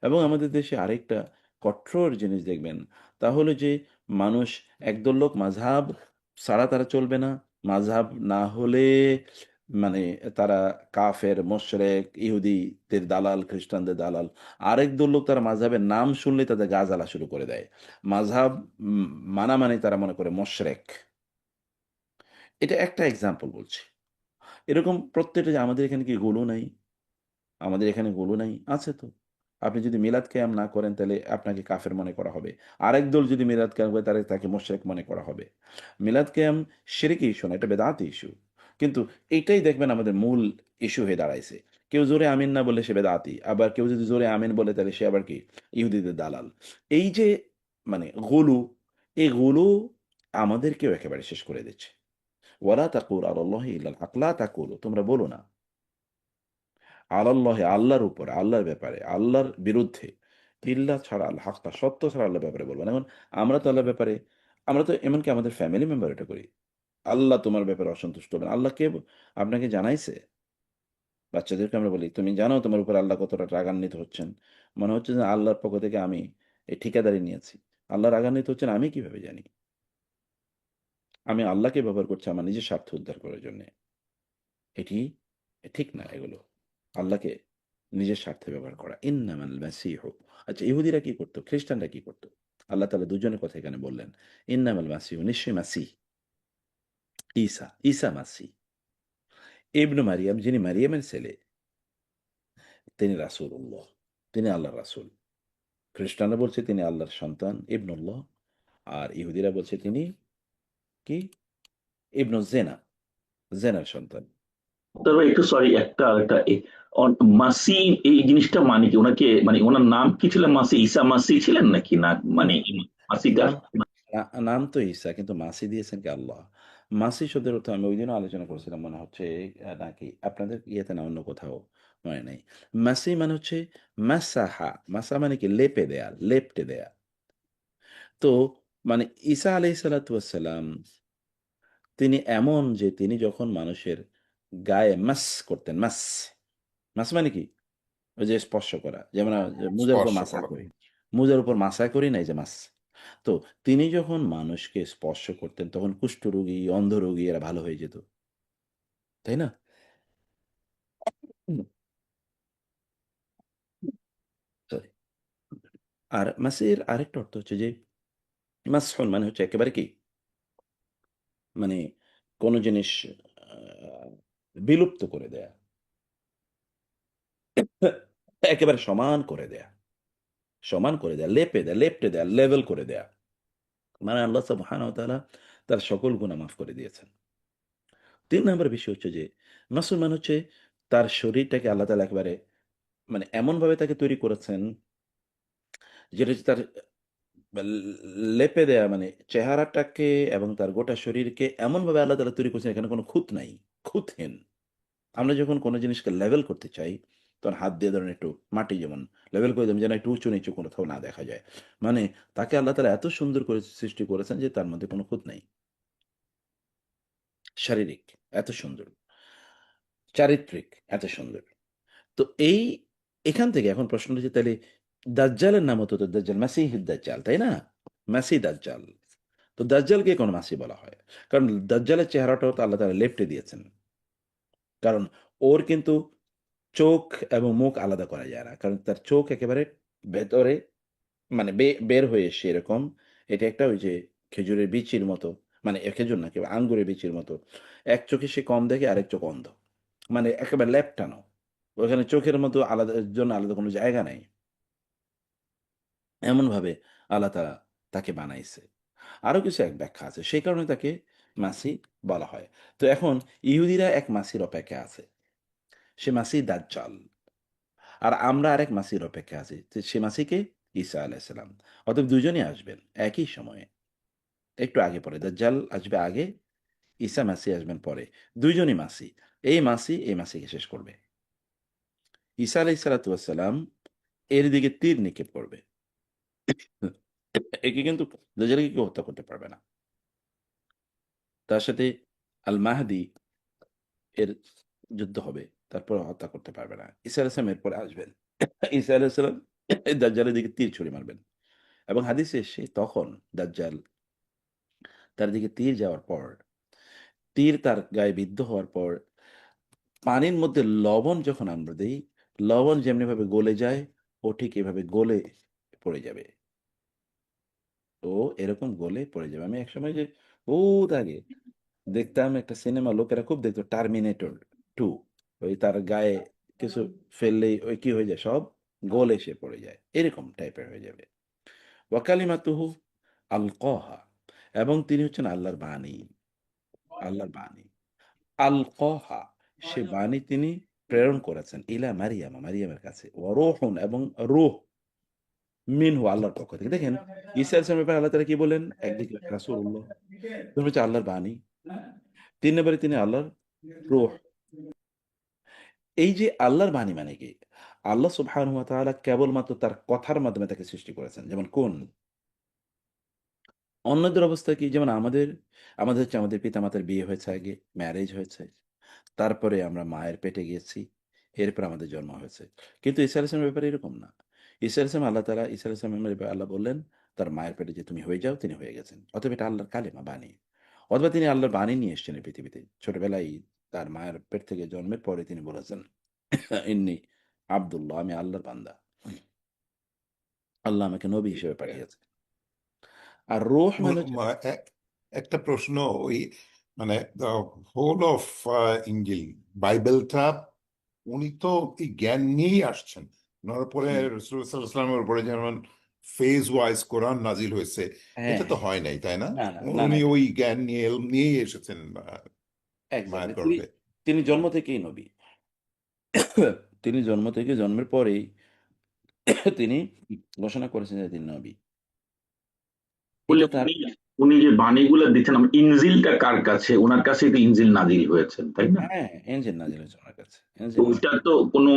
Speaker 1: এবং আমাদের দেশে আরেকটা কঠোর জিনিস দেখবেন, তা হলো যে মানুষ, একদল লোক মাযহাব ছাড়া তারা চলবে না। মাযহাব না হলে মানে তারা কাফের, মুশরিক, ইহুদিদের দালাল, খ্রিস্টানদের দালাল। আরেক দল লোক তারা মাযহাবের নাম শুনলেই তাদের গা জ্বালা শুরু করে দেয়। মাযহাব মানা মানে তারা মনে করে মুশরিক। এটা একটা এক্সাম্পল বলছি। এরকম প্রত্যেকটা, যে আমাদের এখানে কি গুলো নাই? আমাদের এখানে গুলো নাই? আছে তো। আপনি যদি মিলাদ কেয়াম না করেন তাহলে আপনাকে কাফের মনে করা হবে। আরেক দল যদি মিলাদ কেয়াম করে তাহলে তাকে মুশরিক মনে করা হবে। মিলাদ কেয়াম শিরকি ইস্যু না, এটা বেদাতি ইস্যু। কিন্তু এইটাই দেখবেন আমাদের মূল ইস্যু হয়ে দাঁড়াইছে। কেউ জোরে আমিন না বললে সে বেদাতি, আবার কেউ যদি জোরে আমিন বলে তাহলে সে আবার কি, ইহুদিদের দালাল। এই যে মানে গুলু, এই গুলু আমাদেরকেও একেবারে শেষ করে দিচ্ছে। ওয়ালা তাকুল আলাল্লাহি ইল্লাল হক, লা তাকুলু, তোমরা বলো না আলাল্লাহে, আল্লাহর উপরে, আল্লাহর ব্যাপারে, আল্লাহর বিরুদ্ধে, ইল্লা ছাড়া, আল্লাহ হাক্কা, সত্য ছাড়া আল্লাহর ব্যাপারে বলবো না। এখন আমরা তো আল্লাহর ব্যাপারে, আমরা তো এমনকি আমাদের ফ্যামিলি মেম্বার এটা করি, আল্লাহ তোমার ব্যাপারে অসন্তুষ্ট হবেন। আল্লাহ কে আপনাকে জানাইছে? বাচ্চাদেরকে আমরা বলি তুমি জানো তোমার উপর আল্লাহ কতটা রাগান্বিত হচ্ছেন? মনে হচ্ছে যে আল্লাহর পক্ষ থেকে আমি এই ঠিকাদারি নিয়েছি। আল্লাহ রাগান্বিত হচ্ছেন আমি কিভাবে জানি? আমি আল্লাহকে ব্যবহার করছি আমার নিজের স্বার্থ উদ্ধার করার জন্য। এটি ঠিক না এগুলো। আল্লাহকে নিজের স্বার্থে ব্যবহার করা। ইন্নামাল মাসিহু, আচ্ছা ইহুদিরা কি করতো, খ্রিস্টানরা কি করতো? আল্লাহ তাআলা দুজনের কথা এখানে বললেন। ইন্নামাল মাসিহু, নিশ্চয়ই মাসিহ, ঈসা, ঈসা মাসিহ ইবনু মারিয়াম, যিনি মারিয়ামের ছেলে, তিনি রাসূলুল্লাহ, তিনি আল্লাহর রাসূল। খ্রিস্টানরা বলছে তিনি আল্লাহর সন্তান, ইবনুল্লাহ। আর ইহুদিরা বলছে তিনি কি, ইবনু জেনা, জেনার সন্তান।
Speaker 3: তবে একটু সরি, একটা মাসি, এই জিনিসটা মানে কি? ওনাকে মানে ওনার নাম কি ছিল? মাসি, ঈসা মাসি ছিলেন নাকি? না মানে
Speaker 1: হুম,
Speaker 3: মাসিটা
Speaker 1: নাম নাম তো ঈসা, কিন্তু মাসি দিয়েছেন কি আল্লাহ। মাসি শব্দের অর্থ আমি ওইদিনও আলোচনা করেছিলাম মনে হচ্ছে, নাকি আপনাদের ইয়েতে না অন্য কোথাও, মনে নেই। মাসি মানে হচ্ছে মাসাহা, মাসা মানে কি লেপে দেয়া, লেপটে দেয়া। তো মানে ঈসা আলাইহিস সালাতু ওয়াস সালাম তিনি এমন যে তিনি যখন মানুষের গায়ে মাস করতেন, মাস, মাস মানে কি? ওই যে স্পর্শ করা। যেমন মুজার উপর
Speaker 2: স্পর্শ
Speaker 1: মাসা
Speaker 2: করা।
Speaker 1: করি। মুজার উপর মাসা করি না, এই যে মাস। তো তিনি যখন মানুষকে স্পর্শ করতেন তখন কুষ্ঠরোগী, অন্ধরোগী এরা ভালো হয়ে যেত। তাই না? হুম। সরি। আর মাসের আরেকটা অর্থ হচ্ছে যে মাসহুন মানে হচ্ছে একেবারে কি? মানে কোন জিনিস আ বিলুপ্ত করে দেয়া। একেবারে সমান করে দেয়া। সমান করে দেয়া, লেপে দেয়া, লেপ্টে দেয়া, লেভেল করে দেয়া। মানে আল্লাহ সুবহানাহু ওয়া তাআলা তার সকল গুনাহ মাফ করে দিয়েছেন। ৩ নাম্বার বিষয় হচ্ছে যে মাসুল মানে হচ্ছে তার শরীরটাকে আল্লাহ তাআলা একেবারে মানে এমনভাবে তাকে তৈরি করেছেন যেটা হচ্ছে তার বা লেপে দেয়া মানে চেহারাটাকে এবং তার গোটা শরীরকে এমনভাবে আল্লাহ তাআলা তৈরি করেছেন এখানে কোনো খুঁত নাই, খুঁতহীন। আমরা যখন কোনো জিনিসকে লেভেল করতে চাই, তখন হাত দিয়ে ধরেন একটু মাটি যেমন লেভেল করে দেবেন যেন একটু উঁচু-নিচু কোথাও না দেখা যায়। মানে তাকে আল্লাহ তাআলা এত সুন্দর করে সৃষ্টি করেছেন যে তার মধ্যে কোনো খুঁত নাই। শারীরিক এত সুন্দর, চারিত্রিক এত সুন্দর। তো এখান থেকে এখন প্রশ্ন হচ্ছে তাহলে দাজ্জালের নামও তো দাজ্জাল মাসিহুদ দাজ্জাল, তাই না? মাসিহ দাজ্জাল। তো দাজ্জালকে কেন মাসিহ বলা হয়? কারণ দাজ্জালের চেহারাটাও তো আল্লাহ তাআলা লেপ্টে দিয়েছেন। কারণ ওর কিন্তু চোখ এবং মুখ আলাদা করা যায় না। কারণ তার চোখ একেবারে ভেতরে মানে বের হয়ে এসে এরকম। এটা একটা ওই যে খেজুরের বিচির মতো, মানে খেজুর না, কেবল আঙ্গুরের বিচির মতো। এক চোখে সে কম দেখে, আরেক চোখ অন্ধ। মানে একেবারে লেপ্টানো। ওখানে চোখের মতো আলাদা জন্য আলাদা কোনো জায়গা নাই। এমনভাবে আল্লাহ তাআলা তাকে বানাইছে। আরো কিছু এক ব্যাখ্যা আছে। সেই কারণে তাকে মাসিহ বলা হয়। তো এখন ইহুদিরা এক মাসির অপেক্ষায় আছে। সে মাসিহ দাজ্জাল। আর আমরা আরেক মাসির অপেক্ষায় আছি। তো সে মাসিহ কে? ঈসা আলাইহিস সালাম। অতএব দুজনই আসবেন একই সময়ে। একটু আগে পরে। দাজ্জাল আসবে আগে, ঈসা মাসিহ আসবেন পরে। দুইজনই মাসিহ। এই মাসিহ এই মাসিহকে শেষ করবে। ঈসা আলাইহিস সালাতু ওয়াস সালাম এর দিকে তীর নিক্ষেপ করবে। একে কিন্তু দাজ্জালকে কেউ হত্যা করতে পারবে না। তার সাথে আল মাহদি এর যুদ্ধ হবে। তারপর হত্যা করতে পারবে না। ঈসা আলাইহিস সালাম এরপরে আসবেন। ঈসা আলাইহিস সালাম দাজ্জালের দিকে তীর ছুঁড়ে মারবেন। এবং হাদিসে এসছে তখন দাজ্জাল তার দিকে তীর যাওয়ার পর, তীর তার গায়ে বিদ্ধ হওয়ার পর পানির মধ্যে লবণ যখন আমরা দেই, লবণ যেমনিভাবে গলে যায়, ও ঠিক এভাবে গলে পড়ে যাবে। ও এরকম গলে পড়ে যাবে। আমি একসময় যে বহুত আগে দেখতাম একটা সিনেমা, লোকেরা খুব দেখতো 'টার্মিনেটর 2'। ওই তার গায়ে কিছু ফেললেই ওই কি হয়ে যায়? সব গলে এসে পড়ে যায়। এরকম টাইপের হয়ে যাবে। ওয়া কালিমাতুহু আলকাহা, এবং তিনি হচ্ছেন আল্লাহর বাণী। আল্লাহর বাণী। আলকাহা, সে বাণী তিনি প্রেরণ করেছেন ইলা মারিয়ামা, মারিয়ামের কাছে। ওয়া রূহুন, এবং রূহ মিনহু, আল্লাহর পক্ষ থেকে। দেখেন ঈসা আলাইহিস সালামের ব্যাপারে আল্লাহ তাআলা কি বললেন? একদিকে রাসূলুল্লাহ, তিনি হচ্ছে আল্লাহর বাণী। ৩ নম্বরে তিনি আল্লাহর রূহ। এই যে আল্লাহর বাণী মানে কি? আল্লাহ সুবহানাহু ওয়া তাআলা কেবলমাত্র তার কথার মাধ্যমে তাকে সৃষ্টি করেছেন। যেমন কোন? অন্যদের অবস্থা কি? যেমন আমাদের হচ্ছে আমাদের পিতামাতার বিয়ে হয়েছে আগে, ম্যারেজ হয়েছে। তারপরে আমরা মায়ের পেটে গিয়েছি। এরপর আমাদের জন্ম হয়েছে। কিন্তু ঈসা আলাইহিস সালামের ব্যাপারে এরকম না। ঈসা আলাইহিস সালাম আল্লাহ তাআলা ঈসা আলাইহিস সালামের ব্যাপারে আল্লাহ বললেন, তার মায়ের পেটে যে তুমি হয়ে যাও, তিনি হয়ে গেছেন। অতএব এটা আল্লাহর কালেমা, বাণী। অথবা তিনি আল্লাহর বাণী নিয়ে এসেছেন এই পৃথিবীতে। ছোটবেলায় তার মায়ের পেট থেকে জন্মের পরে তিনি বলেছেন, ইন্নী আব্দুল্লাহ, আমি আল্লাহর বান্দা। আল্লাহ আমাকে নবী হিসেবে পাঠিয়েছেন। আর রূহ মানে হচ্ছে
Speaker 2: একটা প্রশ্ন, ওই মানে হোল অফ ইঞ্জিল বাইবেলটা উনি তো এই জ্ঞান নিয়েই আসছেন। ওনার পরে রাসূলুল্লাহ সাল্লাল্লাহু আলাইহি ওয়াসাল্লামের উপরে যেমন ফেজ ওয়াইজ কোরআন নাজিল হয়েছে,
Speaker 1: হ্যাঁ,
Speaker 2: এটা তো
Speaker 1: হ্যাঁ।
Speaker 2: হয় নাই, তাই না?
Speaker 1: না, না, না, না,
Speaker 2: উনি
Speaker 1: এটা
Speaker 2: ওই জ্ঞান নিয়ে এলম নিয়েই এসেছেন মায়ের
Speaker 1: এক্সাক্টলি। তিনি
Speaker 2: গর্ভে।
Speaker 1: তিনি জন্ম থেকেই নবী। তিনি জন্ম থেকে জন্মের পরেই তিনি ঘোষণা করেছেন যে তিনি নবী। এটা
Speaker 3: বললে
Speaker 1: তার
Speaker 3: উনি উনি যে বাণীগুলো দিচ্ছেন, ইনজিলটা কার কাছে? ওনার কাছে তো ইনজিল নাজিল হয়েছে, তাই না?
Speaker 1: হ্যাঁ, এঞ্জেল নাজিল হয়েছে ওনার কাছে,
Speaker 3: তো
Speaker 1: এঞ্জেল
Speaker 3: ওইটা
Speaker 1: নাজিল।
Speaker 3: তো কোনো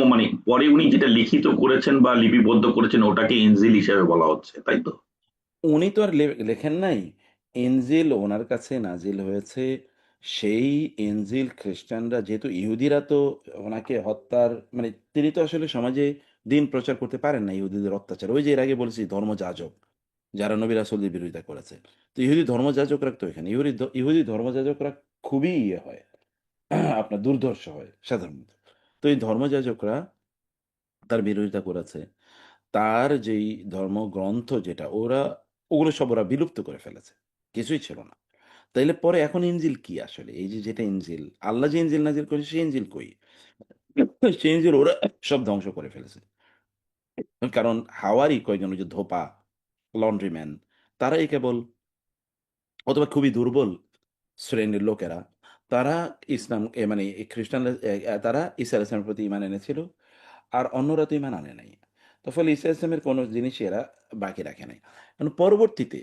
Speaker 3: পরে উনি যেটা লিখিত করেছেন বা লিপিবদ্ধ করেছেন ওটাকে ইনজিল হিসেবে বলা হচ্ছে, তাই তো?
Speaker 1: উনি তো আর লেখেন নাই। এঞ্জিল ওনার কাছে নাজিল হয়েছে। সেই এঞ্জিল খ্রিস্টানরা, যেহেতু ইহুদিরা তো ওনাকে হত্যার, মানে তিনি তো আসলে সমাজে দিন প্রচার করতে পারেন না ইহুদিদের অত্যাচার। ওই যে এর আগে বলেছি ধর্মযাজক, যারা নবী রাসূলদের বিরোধিতা করেছে। তো ইহুদি ধর্মযাজকরা তো এখানে ইহুদি ধর্মযাজকরা খুবই হয়, আপনার দুর্ধর্ষ হয় সাধারণত। তো এই ধর্মযাজকরা তার বিরোধিতা করেছে। তার যেই ধর্মগ্রন্থ যেটা ওগুলো সব ওরা বিলুপ্ত করে ফেলেছে। কিছুই ছিল না। তাইলে পরে এখন ইনজিল কি আসলে? এই যে যেটা ইনজিল, আল্লাহ যে ইনজিল নাজিল করেছে সেই ইনজিল কই? সেই ইনজিল ওরা সব ধ্বংস করে ফেলেছে। কারণ হাওয়ারই কয়েকজন, ওই যে ধোপা, লন্ড্রিম্যান, তারাই কেবল, অথবা খুবই দুর্বল শ্রেণীর লোকেরা, তারা মানে এই খ্রিস্টানরা, তারা ঈসা আলাইহিস সালামের প্রতি ঈমান এনেছিল। আর অন্যরা তো ঈমান আনে নাই। তো ফলে ঈসা আলাইহিস সালামের কোনো জিনিসই এরা বাকি রাখে নাই। কারণ পরবর্তীতে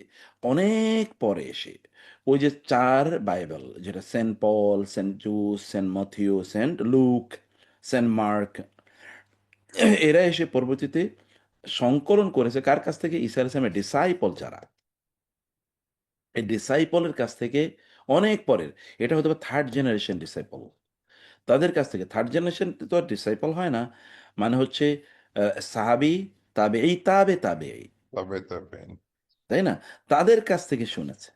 Speaker 1: অনেক পরে এসে ওই যে ৪ বাইবেল, যেটা Saint Paul, Saint Jude, Saint Matthew, Saint Luke, Saint Mark, এরা এসে পরবর্তীতে সংকলন করেছে কার কাছ থেকে? ঈসা আলাইহিস সালামের ডিসাইপল যারা, এই ডিসাইপলের কাছ থেকে, অনেক পরের, এটা হয়তো থার্ড জেনারেশন ডিসাইপল, তাদের কাছ থেকে। থার্ড জেনারেশন তো আর ডিসাইপল হয় না, মানে হচ্ছে সাহাবি, তাবে,
Speaker 2: তবে তবে
Speaker 1: তাই না? তাদের কাছ থেকে শুনেছে,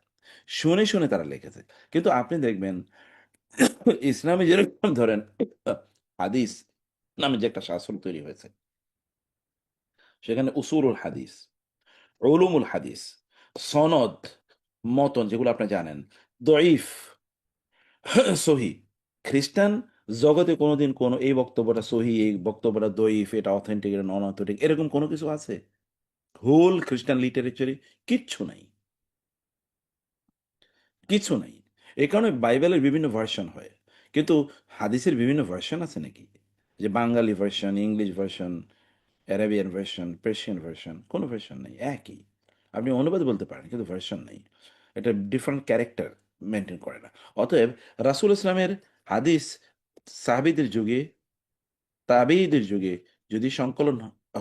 Speaker 1: শুনে শুনে তারা লিখেছে। কিন্তু আপনি দেখবেন ইসলামে যেরকম ধরেন হাদিস নামে যে একটা শাস্ত্র তৈরি হয়েছে, সেখানে উসুলুল হাদিস, উলুমুল হাদিস, সনদ, মতন, যেগুলো আপনি জানেন, দঈফ, সহি। খ্রিস্টান জগতে কোনোদিন কোনো এই বক্তব্যটা সহি, এই বক্তব্যটা দঈফ, এটা অথেন্টিক, এটা নন অথেন্টিক, এরকম কোনো কিছু আছে? হোল খ্রিস্টান লিটারেচারে কিচ্ছু নাই, কিছু নাই। এই কারণে বাইবেলের বিভিন্ন ভার্সন হয়, কিন্তু হাদিসের বিভিন্ন ভার্সন আছে নাকি? যে Bangali version, English version, Arabian version, Persian version, কোনো ভার্সন নেই, একই। আপনি অনুবাদ বলতে পারেন, কিন্তু ভার্সন নেই। এটা ডিফারেন্ট ক্যারেক্টার মেনটেন করে না। অতএব রাসূল ইসলামের হাদিস সাহাবীদের যুগে, তাবেঈদের যুগে যদি সংকলন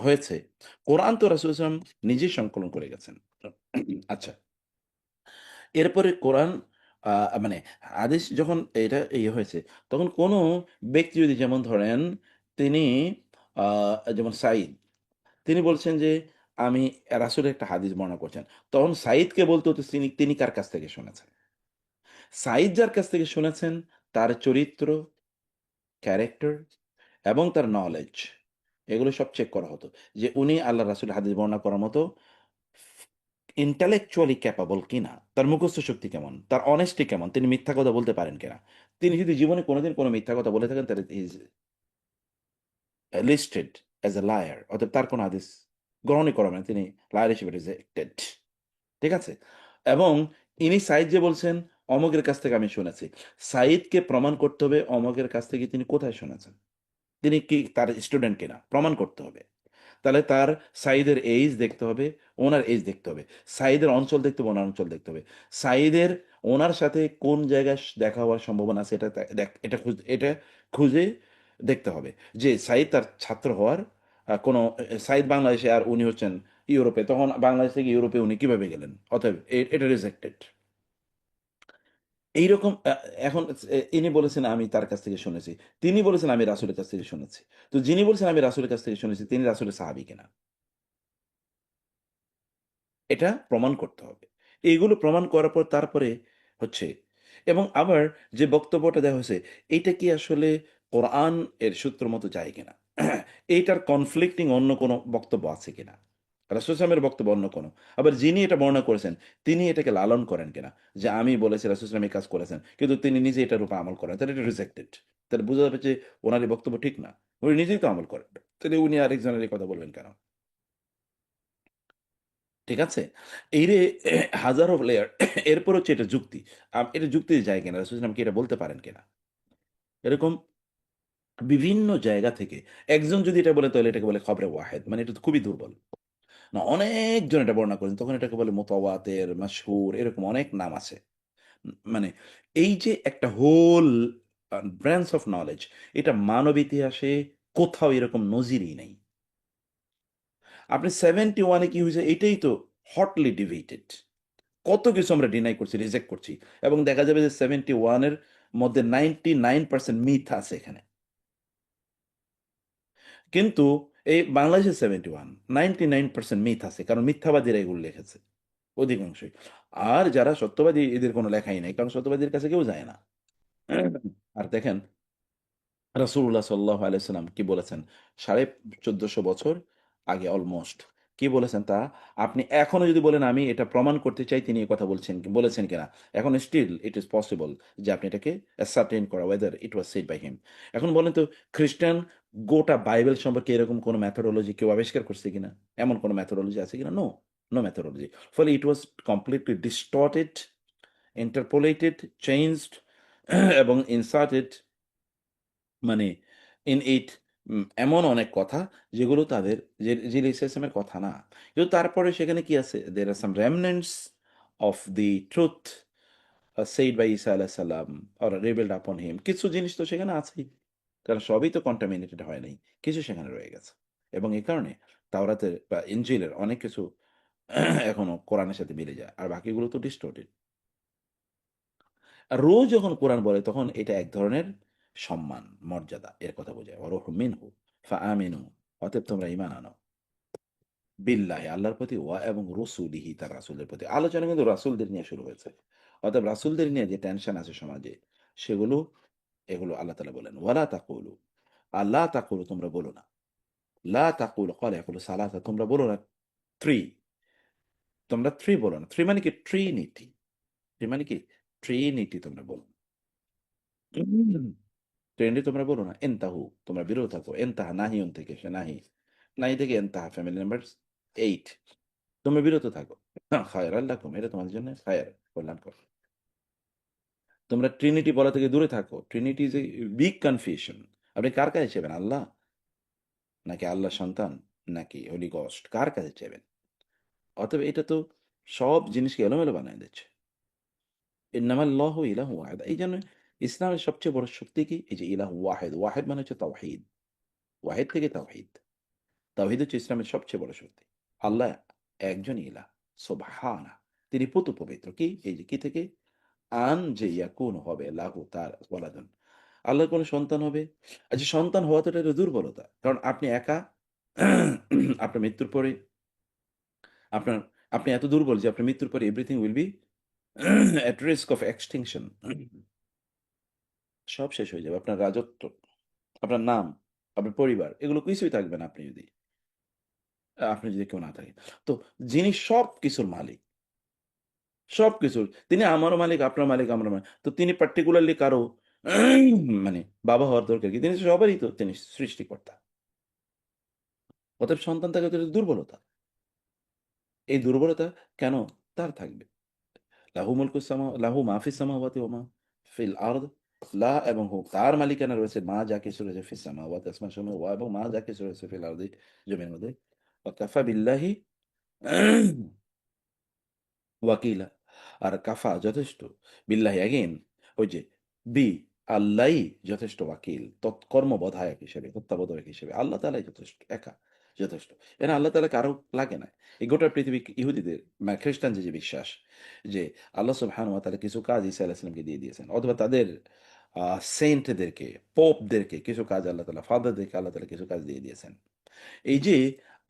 Speaker 1: হয়েছে, কোরআন তো রাসূল ইসলাম নিজেই সংকলন করে গেছেন। আচ্ছা, এরপরে কোরআন, মানে হাদিস যখন এটা হয়েছে, তখন কোনো ব্যক্তি যদি, যেমন ধরেন তিনি, যেমন সাঈদ, তিনি বলছেন যে আমি রাসূলের একটা হাদিস বর্ণনা করছেন। তখন সাঈদকে বলতে হতো তিনি তিনি কার কাছ থেকে শুনেছেন। সাঈদ যার কাছ থেকে শুনেছেন, তার চরিত্র, ক্যারেক্টার এবং তার নলেজ, এগুলো সব চেক করা হতো, যে উনি আল্লাহ রাসূলের হাদিস বর্ণনা করার মতো ইন্টেলেকচুয়ালি ক্যাপাবল কিনা, তার মুখস্থ শক্তি কেমন, তার অনেস্টি কেমন, তিনি মিথ্যা কথা বলতে পারেন কিনা। তিনি যদি জীবনে কোনোদিন কোনো মিথ্যা কথা বলে থাকেন, তাহলে is listed as a liar, অর্থাৎ তার কোনো হাদিস গ্রহণই করা হবে না, তিনি লায়ার হিসেবে রিজেক্টেড। ঠিক আছে? এবং ইনি সাঈদ যে বলছেন অমকের কাছ থেকে আমি শুনেছি, সাঈদকে প্রমাণ করতে হবে অমকের কাছ থেকে তিনি কোথায় শুনেছেন, তিনি কি তার স্টুডেন্ট কিনা প্রমাণ করতে হবে। তাহলে তার সাঈদের এইজ দেখতে হবে, ওনার এইজ দেখতে হবে, সাঈদের অঞ্চল দেখতে হবে, ওনার অঞ্চল দেখতে হবে, সাঈদের ওনার সাথে কোন জায়গায় দেখা হওয়ার সম্ভাবনা আছে, এটা খুঁজে দেখতে হবে, যে সাঈদ তার ছাত্র হওয়ার কোনো, সাঈদ বাংলাদেশে আর উনি হচ্ছেন ইউরোপে, তখন বাংলাদেশ থেকে ইউরোপে উনি কিভাবে গেলেন? অতএব এটা রিজেক্টেড। এইরকম এখন ইনি বলেছেন আমি তার কাছ থেকে শুনেছি, তিনি বলেছেন আমি রাসূলের কাছ থেকে শুনেছি। তো যিনি বলছেন আমি রাসূলের কাছ থেকে শুনেছি, তিনি রাসূলের সাহাবী কিনা, এটা প্রমাণ করতে হবে। এইগুলো প্রমাণ করার পর তারপরে হচ্ছে, এবং আবার যে বক্তব্যটা দেওয়া হয়েছে, এইটা কি আসলে কোরআন এর সূত্র মতো যায় কিনা, এইটার কনফ্লিক্টিং অন্য কোনো বক্তব্য আছে কিনা, রাসূল ইসলামের বক্তব্য অন্য কোনো, আবার যিনি এটা বর্ণনা করেছেন তিনি এটাকে লালন করেন কিনা, যে আমি বলেছি রাসূল ইসলাম এই কাজ করেছেন, কিন্তু তিনি নিজে এটার উপর আমল করেন, তাহলে এটা রিজেক্টেড। তাহলে বোঝা যাবে যে ওনার এই বক্তব্য ঠিক না, উনি নিজেই তো আমল করেন, তাহলে উনি আরেকজনের এই কথা বলবেন কেন? ঠিক আছে? এই রে হাজারো লেয়ার, এরপর হচ্ছে এটা যুক্তি। এটা যুক্তির যায় কিনা? রাসূল ইসলাম কি এটা বলতে পারেন কিনা? এরকম বিভিন্ন জায়গা থেকে একজন যদি এটা বলে, তাহলে এটাকে বলে খবরে ওয়াহেদ, মানে এটা তো খুবই দুর্বল। না, অনেকজন এটা বর্ণনা করেন, তখন এটাকে বলে মুতাওয়াতের, মাশহুর, এরকম অনেক নাম আছে। মানে এই যে একটা হোল ব্রাঞ্চ অফ নলেজ, এটা মানব ইতিহাসে কোথাও এরকম নজিরই নেই। আপনি 71-এ কি হয়েছে এটাই তো হটলি ডিবেটেড। কত কিছু আমরা ডিনাই করছি, রিজেক্ট করছি, এবং দেখা যাবে যে 71-এর মধ্যে 99% মিথ আছে এখানে। কিন্তু এই বাংলাদেশে 99% মিথ আছে, কারণ মিথ্যাবাদীরা এগুলো লিখেছে অধিকাংশই। আর যারা সত্যবাদী এদের কোনো লেখাই নাই, কারণ সত্যবাদীর কাছে কেউ যায় না। আর দেখেন রাসূলুল্লাহ সাল্লাল্লাহু আলাইহি সাল্লাম কি বলেছেন 1450 বছর আগে অলমোস্ট, কি বলেছেন তা আপনি এখনো যদি বলেন আমি এটা প্রমাণ করতে চাই তিনি এই কথা বলেছেন কিনা, এখন স্টিল ইট ইজ পসিবল যে আপনি এটাকে অ্যাসার্টেইন করা whether it was said by him. এখন বলেন তো খ্রিস্টান গোটা বাইবেল সম্পর্কে এরকম কোনো ম্যাথোডোলজি কেউ আবিষ্কার করছে কিনা? এমন কোনো ম্যাথোডোলজি আছে কিনা? No, no methodology. ফলে it was completely distorted, interpolated, changed এবং ইনসার্টেড, মানে ইন ইট এমন অনেক কথা যেগুলো তাদের জিলিস ইসলামের কথা না। কিন্তু তারপরে সেখানে কি আছে? There are some remnants of the truth said by Isa আলাইহিস সালাম অর রিভিলড আপন হিম। কিছু জিনিস তো সেখানে আছেই, কারণ সবই তো কন্টামিনেটেড হয় নাই, কিছু সেখানে রয়ে গেছে। এবং এই কারণে তাওরাতের বা ইনজিলের অনেক কিছু এখনো কোরআনের সাথে মিলে যায়, আর বাকিগুলো তো ডিস্টোর্টেড। আর রোজ যখন কোরআন বলে তখন এটা এক ধরনের সম্মান, মর্যাদা এর কথা বোঝায়। ওয়ারুহ মিনহু ফাআমিনু, অতএব তোমরা ঈমান আনো বিল্লাহি আল্লাহর প্রতি, ওয়া এবং রসুলিহি তার রাসূলের প্রতি। আলোচনা কিন্তু রাসূলদের নিয়ে শুরু হয়েছে। অতএব রাসূলদের নিয়ে যে টেনশন আছে সমাজে সেগুলো, এগুলো আল্লাহ তাআলা বলেন ওয়ালা তাকুলু, আল্লাহ তাকুলু তোমরা বলো না, লা তাকুলু ক্বালা ইয়াকুলু সালাসা তোমরা বলো না 3, তোমরা 3 বলো না। 3 মানে কি? ট্রিনিটি। 3 মানে কি? ট্রিনিটি তোমরা বলো না। ট্রেন্ডে তোমরা বলো না এনতাহু, তোমরা বিরত থাকো। এনতাহা নাহিউন থেকে, সে নাহি, নাহি থেকে এনতাহা, ফ্যামিলি নাম্বার 8, তোমরা বিরত থাকো। খায়রাল লাকুম, এটা তোমাদের জন্য খায়র, কল্যাণকর। তোমরা ট্রিনিটি বলা থেকে দূরে থাকো। Trinity is a big confusion. আপনি কার কাছে চাইবেন? আল্লাহ নাকি আল্লাহ সন্তান নাকি হোলি গস্ট, কার কাছে চাইবেন? অতএব এটা তো সব জিনিসকে এলোমেলো বানায় দিচ্ছে। ইন্নামাল্লাহু ইলাহু ওয়াহিদ। এই জন্য ইসলামের সবচেয়ে বড় শক্তি কি? এই যে ইলাহু ওয়াহিদ, ওয়াহিদ মানে হচ্ছে তাওহীদ, ওয়াহিদ থেকে তাওহীদ। তাওহীদ হচ্ছে ইসলামের সবচেয়ে বড় শক্তি। আল্লাহ একজনই ইলাহ, সুবহানা, তিনি পুত পবিত্র। কি এই যে কি থেকে? আন যে ইয়াকুন হবে লাহু তার ওয়ালাদুন, আল্লাহর কোনো সন্তান হবে। আচ্ছা, সন্তান হওয়া তো এটা দুর্বলতা, কারণ আপনি একা, আপনার মৃত্যুর পরে আপনার, আপনি এত দুর্বল যে আপনার মৃত্যুর পরে everything will be at risk of extinction. সব শেষ হয়ে যাবে, আপনার রাজত্ব, আপনার নাম, আপনার পরিবার, এগুলো কিছুই থাকবে না আপনি যদি কেউ না থাকে। তো যিনি সব কিছুর মালিক, সবকিছুর, তিনি আমারও মালিক, আপনার মালিক, আমার মালিক, তো তিনি পার্টিকুলারলি কারো মানে বাবা হওয়ার দরকার কি? তিনি সবারই তো তিনি সৃষ্টিকর্তা। অতএব সন্তান থাকা তো একটা দুর্বলতা। এই দুর্বলতা কেন তার থাকবে? লাহু মুলকু সামা লাহু মা ফিস সামাওয়াতি ওয়া মা ফিল আরদ, লা এবং হু তার মালিকানা রয়েছে মা যা কিছু রয়েছে ফিস সামাওয়াতি আসমান সমূহে, ওয়া এবং মা যা কিছু রয়েছে ফিল আরদি জমির মধ্যে। ওয়া কাফা বিল্লাহি ওয়াকিলা, আর কাফা যথেষ্ট, বিল্লাহি অ্যাগেন ওই যে বি, আল্লাহই যথেষ্ট ওয়াকিল, তৎকর্মবোধায়ক হিসেবে, তত্ত্বাবধায়ক হিসেবে আল্লাহ তাআলাই যথেষ্ট, একা যথেষ্ট। এরা আল্লাহ তাআলা কারো লাগে না। এই গোটা পৃথিবী ইহুদিদের মানে খ্রিস্টান যে বিশ্বাস যে আল্লাহ সুবহানাহু ওয়া তাআলা কিছু কাজ ঈসা আলাইহিস সালামকে দিয়ে দিয়েছেন, অথবা তাদের সেন্টদেরকে, পোপদেরকে কিছু কাজ আল্লাহ তাআলা, ফাদারদেরকে আল্লাহ তাআলা কিছু কাজ দিয়ে দিয়েছেন। এই যে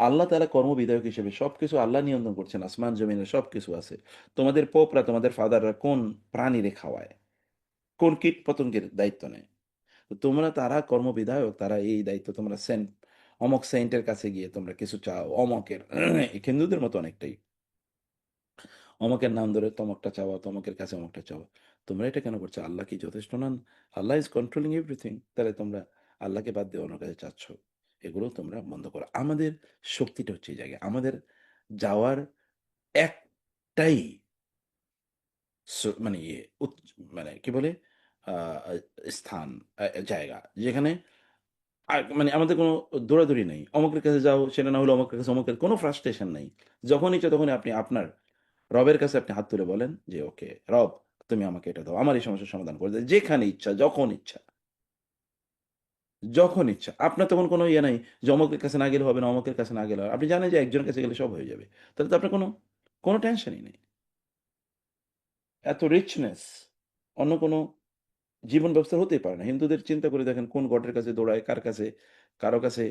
Speaker 1: আল্লাহ তাআলা কর্মবিধায়ক হিসেবে সবকিছু আল্লাহ নিয়ন্ত্রণ করছেন, আসমান জমিনে সবকিছু আছে। তোমাদের পোপরা, তোমাদের ফাদাররা কোন প্রাণীরে খাওয়ায়, কোন কীট পতঙ্গের দায়িত্ব নেয়? তো তোমরা, তারা কর্মবিধায়ক, তারা এই দায়িত্ব, তোমরা সেন্ট, অমক সেন্টের কাছে গিয়ে তোমরা কিছু চাও, অমকের হিন্দুদের মতো অনেকটাই, অমকের নাম ধরে তমকটা চাওয়া, তমকের কাছে অমকটা চাওয়া। তোমরা এটা কেন করছো? আল্লাহ কি যথেষ্ট নন? আল্লাহ ইজ কন্ট্রোলিং এভরিথিং। তাহলে তোমরা আল্লাহকে বাদ দিয়ে অন্য কাছে চাচ্ছ। এগুলো তোমরা বন্ধ করো। আমাদের শক্তিটা হচ্ছে এই জায়গায়, আমাদের যাওয়ার একটাই মানে ইয়ে মানে কি বলে স্থান, জায়গা যেখানে আর মানে আমাদের কোনো দৌড়াদৌড়ি নেই। অমুকের কাছে যাও, সেটা না হলে অমুকের কাছে, অমুকের কোনো ফ্রাস্ট্রেশন নেই। যখন ইচ্ছা তখনই আপনি আপনার রবের কাছে আপনি হাত তুলে বলেন যে, "ওকে রব, তুমি আমাকে এটা দাও। আমার এই সমস্যার সমাধান করে দাও।" যেখানে ইচ্ছা, যখন ইচ্ছা, যখন ইচ্ছা। আপনার তখন কোনো ইয়ে নাই যে অমুকের কাছে না গেলে হবে না, অমুকের কাছে না গেলে হবে। আপনি জানেন যে একজনের কাছে গেলে সব হয়ে যাবে। তাহলে তো আপনার কোনো টেনশনই নেই। এত রিচনেস অন্য কোনো জীবন ব্যবস্থা হতেই পারে না। হিন্দুদের চিন্তা করে দেখেন কোন গডের কাছে দৌড়ায়, কার কাছে, কারো কাছে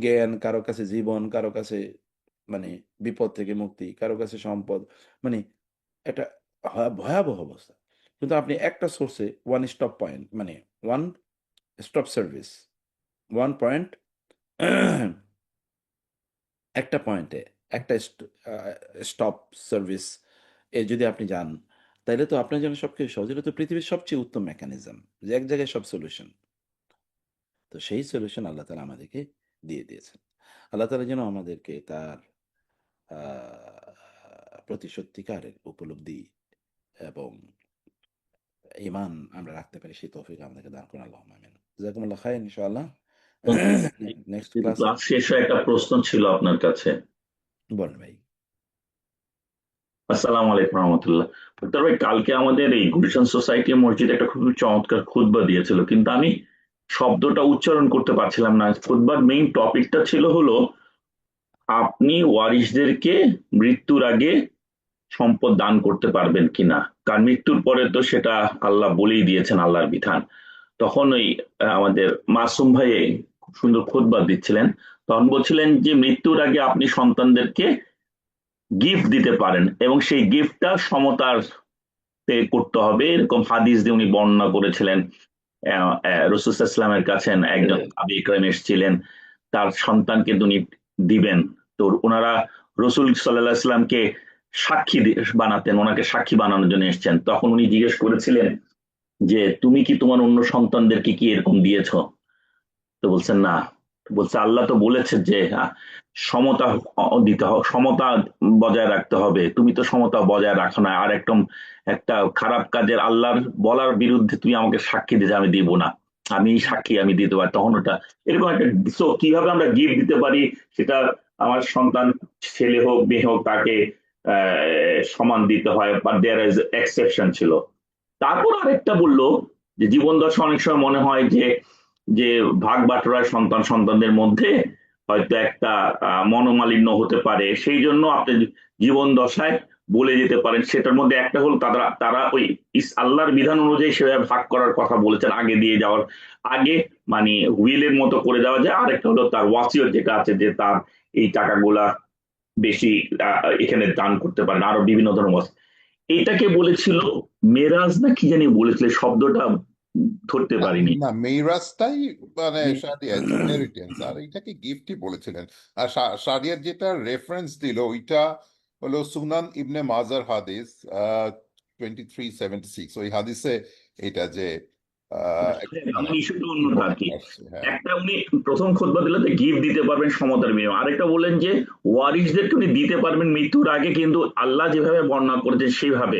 Speaker 1: জ্ঞান, কারো কাছে জীবন, কারো কাছে মানে বিপদ থেকে মুক্তি, কারো কাছে সম্পদ। মানে একটা ভয়াবহ অবস্থা। কিন্তু আপনি একটা সোর্সে ওয়ান স্টপ পয়েন্ট মানে one stop service, one point একটা পয়েন্টে একটা স্টপ সার্ভিস এ যদি আপনি যান, তাইলে তো আপনার জন্য সবকিছু সহজ। এটা তো পৃথিবীর সবচেয়ে উত্তম মেকানিজম যে এক জায়গায় সব সলিউশন। তো সেই সলিউশন আল্লাহ তালা আমাদেরকে দিয়ে দিয়েছেন। আল্লাহ তালা যেন আমাদেরকে তার প্রতি সত্যিকারের উপলব্ধি এবং ইমান আমরা রাখতে পারি, সেই তৌফিক আমাদেরকে দান করুন। আল্লাহ আমিন। জাযাকুমুল্লাহ খাইর ইনশাআল্লাহ। নেক্সট ক্লাসে
Speaker 3: ক্লাস শেষে একটা প্রশ্ন ছিল আপনার কাছে।
Speaker 1: বলেন ভাই।
Speaker 3: আসসালামু আলাইকুম রহমতুল্লাহ। ডাক্তার ভাই, কালকে আমাদের এই গুলশান সোসাইটি মসজিদে একটা খুবই চমৎকার খুতবা দিয়েছিল, কিন্তু আমি শব্দটা উচ্চারণ করতে পারছিলাম না। খুতবার মেইন টপিকটা ছিল হলো আপনি ওয়ারিসদেরকে মৃত্যুর আগে সম্পদ দান করতে পারবেন কিনা, কারণ মৃত্যুর পরে তো সেটা আল্লাহ বলেই দিয়েছেন, আল্লাহর বিধান। তখন ওই আমাদের মাসুম ভাই খুব সুন্দর খুতবা দিচ্ছিলেন। তখন বলছিলেন যে মৃত্যুর আগে আপনি সন্তানদেরকে গিফট দিতে পারেন এবং সেই গিফটটা সমতার তে করতে হবে, এরকম হাদিস দিয়ে উনি বর্ণনা করেছিলেন। রসুলামের কাছে একজন সাহাবী ইকরাম এসেছিলেন, তার সন্তানকে উনি দিবেন। তো ওনারা রসুল সাল্লাল্লাহু আলাইহি সাল্লামকে সাক্ষী বানাতেন, ওনাকে সাক্ষী বানানোর জন্য এসেছেন। তখন উনি জিজ্ঞেস করেছিলেন যে তুমি কি তোমার অন্য সন্তানদেরকে কি এরকম দিয়েছো? তো বলছেন না। বলছে আল্লাহ তো বলেছে যে সমতা দিতে হবে, সমতা বজায় রাখতে হবে, তুমি তো সমতা বজায় রাখো না, আর একদম একটা খারাপ কাজের আল্লাহর বলার বিরুদ্ধে তুমি আমাকে সাক্ষী দিতে, আমি দিব না, আমি সাক্ষী আমি দিতে পারি। তখন ওটা এরকম একটা, so কিভাবে আমরা গিফট দিতে পারি সেটা, আমার সন্তান ছেলে হোক মেয়ে হোক তাকে সমান দিতে হয়, বাট দেয়ার ইজ এক্সেপশন ছিল। তারপর আরেকটা বললো যে জীবন দশা অনেক সময় মনে হয় যে যে ভাগ বাটোয়ারায় সন্তানদের মধ্যে হয়তো একটা মনোমালিন্য হতে পারে, সেই জন্য আপনি জীবন দশায় বলে যেতে পারেন। সেটার মধ্যে একটা হলো তারা তারা ওই আল্লাহর বিধান অনুযায়ী সেভাবে ভাগ করার কথা বলেছেন, আগে দিয়ে যাওয়ার আগে, মানে হুইলের মতো করে দেওয়া যায়। আরেকটা হলো তার ওয়াসিয়ত যেটা আছে, যে তার এই টাকাগুলা বেশি এখানে দান করতে পারেন, আরো বিভিন্ন ধরনের। এইটাকে বলেছিল মেরাজ না কি জানি বলেছিল, শব্দটা ধরতে
Speaker 2: না
Speaker 3: পারিনি।
Speaker 2: না, মেইরাজটাই মানে শারিয়া ইনহেরিটেন্স, আর এটাকে গিফটই বলেছিলেন। আর শারিয়ার যেটা রেফারেন্স দিল ওইটা হলো সুনান ইবনে মাজার হাদিস 2376। ওই হাদিসে এটা যে মানে
Speaker 3: আমার ইস্যুটা অন্যটা আর কি।
Speaker 2: আসছে, হ্যাঁ।
Speaker 3: একটা উনি প্রথম খুতবা দিলেন যে গিফট দিতে পারবেন সমতার বিনিময়ে, আরেকটা বললেন যে ওয়ারিসদেরকে উনি দিতে পারবেন মৃত্যুর আগে, কিন্তু আল্লাহ যেভাবে বর্ণনা করেছেন সেইভাবে।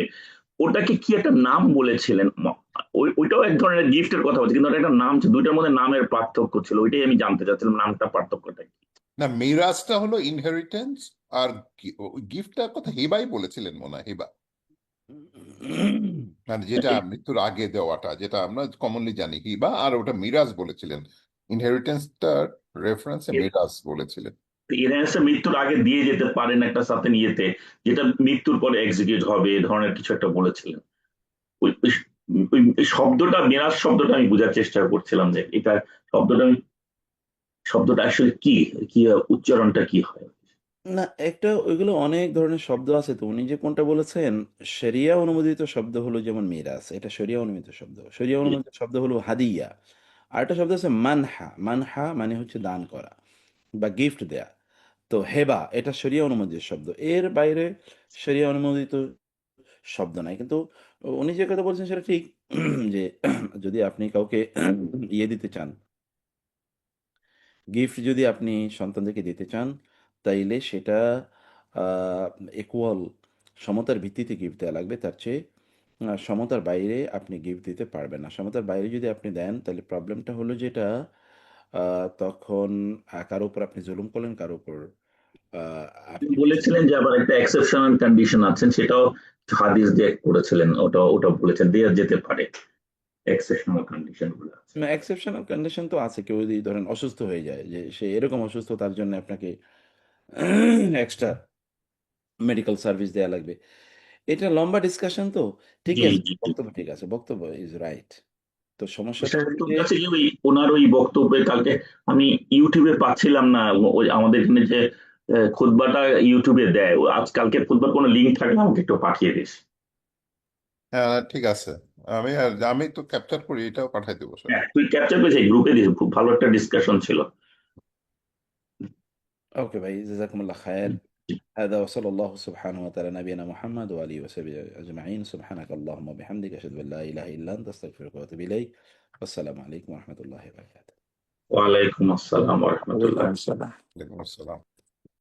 Speaker 3: ওটাকে কি একটা নাম বলেছিলেন, ওইটাও এক ধরনের গিফটের কথা বলছে, কিন্তু ওটা একটা নাম ছিল, দুইটার মধ্যে নামের পার্থক্য ছিল, ওইটাই আমি জানতে চাচ্ছিলাম, নামটা পার্থক্যটা কি।
Speaker 2: না, মিরাজটা হলো ইনহেরিটেন্স, আর গিফটটার কথা হেবাই বলেছিলেন মনে হয়, হেবা মানে যেটা মৃত্যুর আগে দেওয়াটা, যেটা আমরা কমনলি জানি হিবা, আর ওটা মিরাজ বলেছিলেন। ইনহেরিটেন্সটার রেফারেন্সে মিরাজ বলেছিলেন।
Speaker 3: ইনহেরিটেন্স মৃত্যুর আগে দিয়ে যেতে পারেন একটা সাথে নিয়েতে, যেটা মৃত্যুর পরে এক্সিকিউট হবে, এ ধরনের কিছু একটা বলেছিলেন। ওই ওই শব্দটা, মেরাজ শব্দটা আমি বোঝার চেষ্টা করছিলাম যে এটা শব্দটা আমি, শব্দটা আসলে কি, কি উচ্চারণটা কি হয়।
Speaker 1: না, একটা ওইগুলো অনেক ধরনের শব্দ আছে। তো উনি যে কোনটা বলেছেন, শরিয়া অনুমোদিত শব্দ হলো যেমন মিরাস, এটা শরিয়া অনুমোদিত শব্দ। শরিয়া অনুমোদিত শব্দ হলো হাদিয়া। আর একটা শব্দ আছে মানহা। মানহা মানে হচ্ছে দান করা বা গিফট দেয়া। তো হেবা এটা শরিয়া অনুমোদিত শব্দ। এর বাইরে শরিয়া অনুমোদিত শব্দ নাই। কিন্তু উনি যে কথা বলছেন সেটা ঠিক যে যদি আপনি কাউকে ইয়ে দিতে চান, গিফট যদি আপনি সন্তানদেরকে দিতে চান, তাইলে সেটা ইকুয়াল সমতার ভিত্তিতে গিফট দেওয়া লাগবে। তার চেয়ে সমতার বাইরে আপনি গিফট দিতে পারবেন না। সমতার বাইরে যদি আপনি দেন, তাহলে প্রবলেমটা হলো যেটা তখন কারো উপর আপনি জুলুম করলেন, কারো উপর আপনি
Speaker 3: বলেছিলেন যে আবার একটা এক্সেপশনাল কন্ডিশন আছেন, সেটাও হাদিস দিয়ে করেছিলেন, ওটা ওটা বলেছেন দেয়া যেতে পারে এক্সেপশনাল কন্ডিশন গুলো আছে।
Speaker 1: এক্সেপশনাল কন্ডিশন তো আছে। কেউ যদি ধরেন অসুস্থ হয়ে যায়, যে সে এরকম অসুস্থ, তার জন্য আপনাকে এক্সট্রা মেডিকেল সার্ভিস দেয়া লাগবে। এটা লম্বা ডিসকাশন তো। ঠিক
Speaker 3: জি
Speaker 1: আছে,
Speaker 3: জি জি।
Speaker 1: বক্তব্য ঠিক আছে, বক্তব্য ইজ রাইট। তো সমস্যাটা হলো
Speaker 3: বক্তব্য
Speaker 1: যে
Speaker 3: আছে কি, ওই ওনার ওই বক্তব্যে কালকে আমি ইউটিউবে পাচ্ছিলাম না, ওই আমাদের এখানে যে খুতবাটা ইউটিউবে দেয়, ও আজকালকে খুতবার কোনো লিঙ্ক থাকলে আমাকে একটু পাঠিয়ে দিস।
Speaker 2: হ্যাঁ, ঠিক আছে। আমি তো ক্যাপচার করি, এটাও পাঠাই দেবো স্যার।
Speaker 3: হ্যাঁ তুই ক্যাপচার করেছিস, গ্রুপে দিস, খুব ভালো একটা ডিসকাশন ছিল।
Speaker 1: ওকে ভাই, জাযাকুমুল্লাহ খায়ের। هذا وصلى الله سبحانه وتعالى نبينا محمد وآله وصحبه أجمعين. سبحانك اللهم وبحمدك أشهد أن لا إله إلا أنت أستغفرك وأتوب إليك. والسلام عليكم ورحمة الله وبركاته.
Speaker 3: ওয়ালাইকুম আসসালাম ওয়া রাহমাতুল্লাহ।
Speaker 4: ওয়ালাইকুম আসসালাম।
Speaker 2: ওয়ালাইকুম আসসালাম।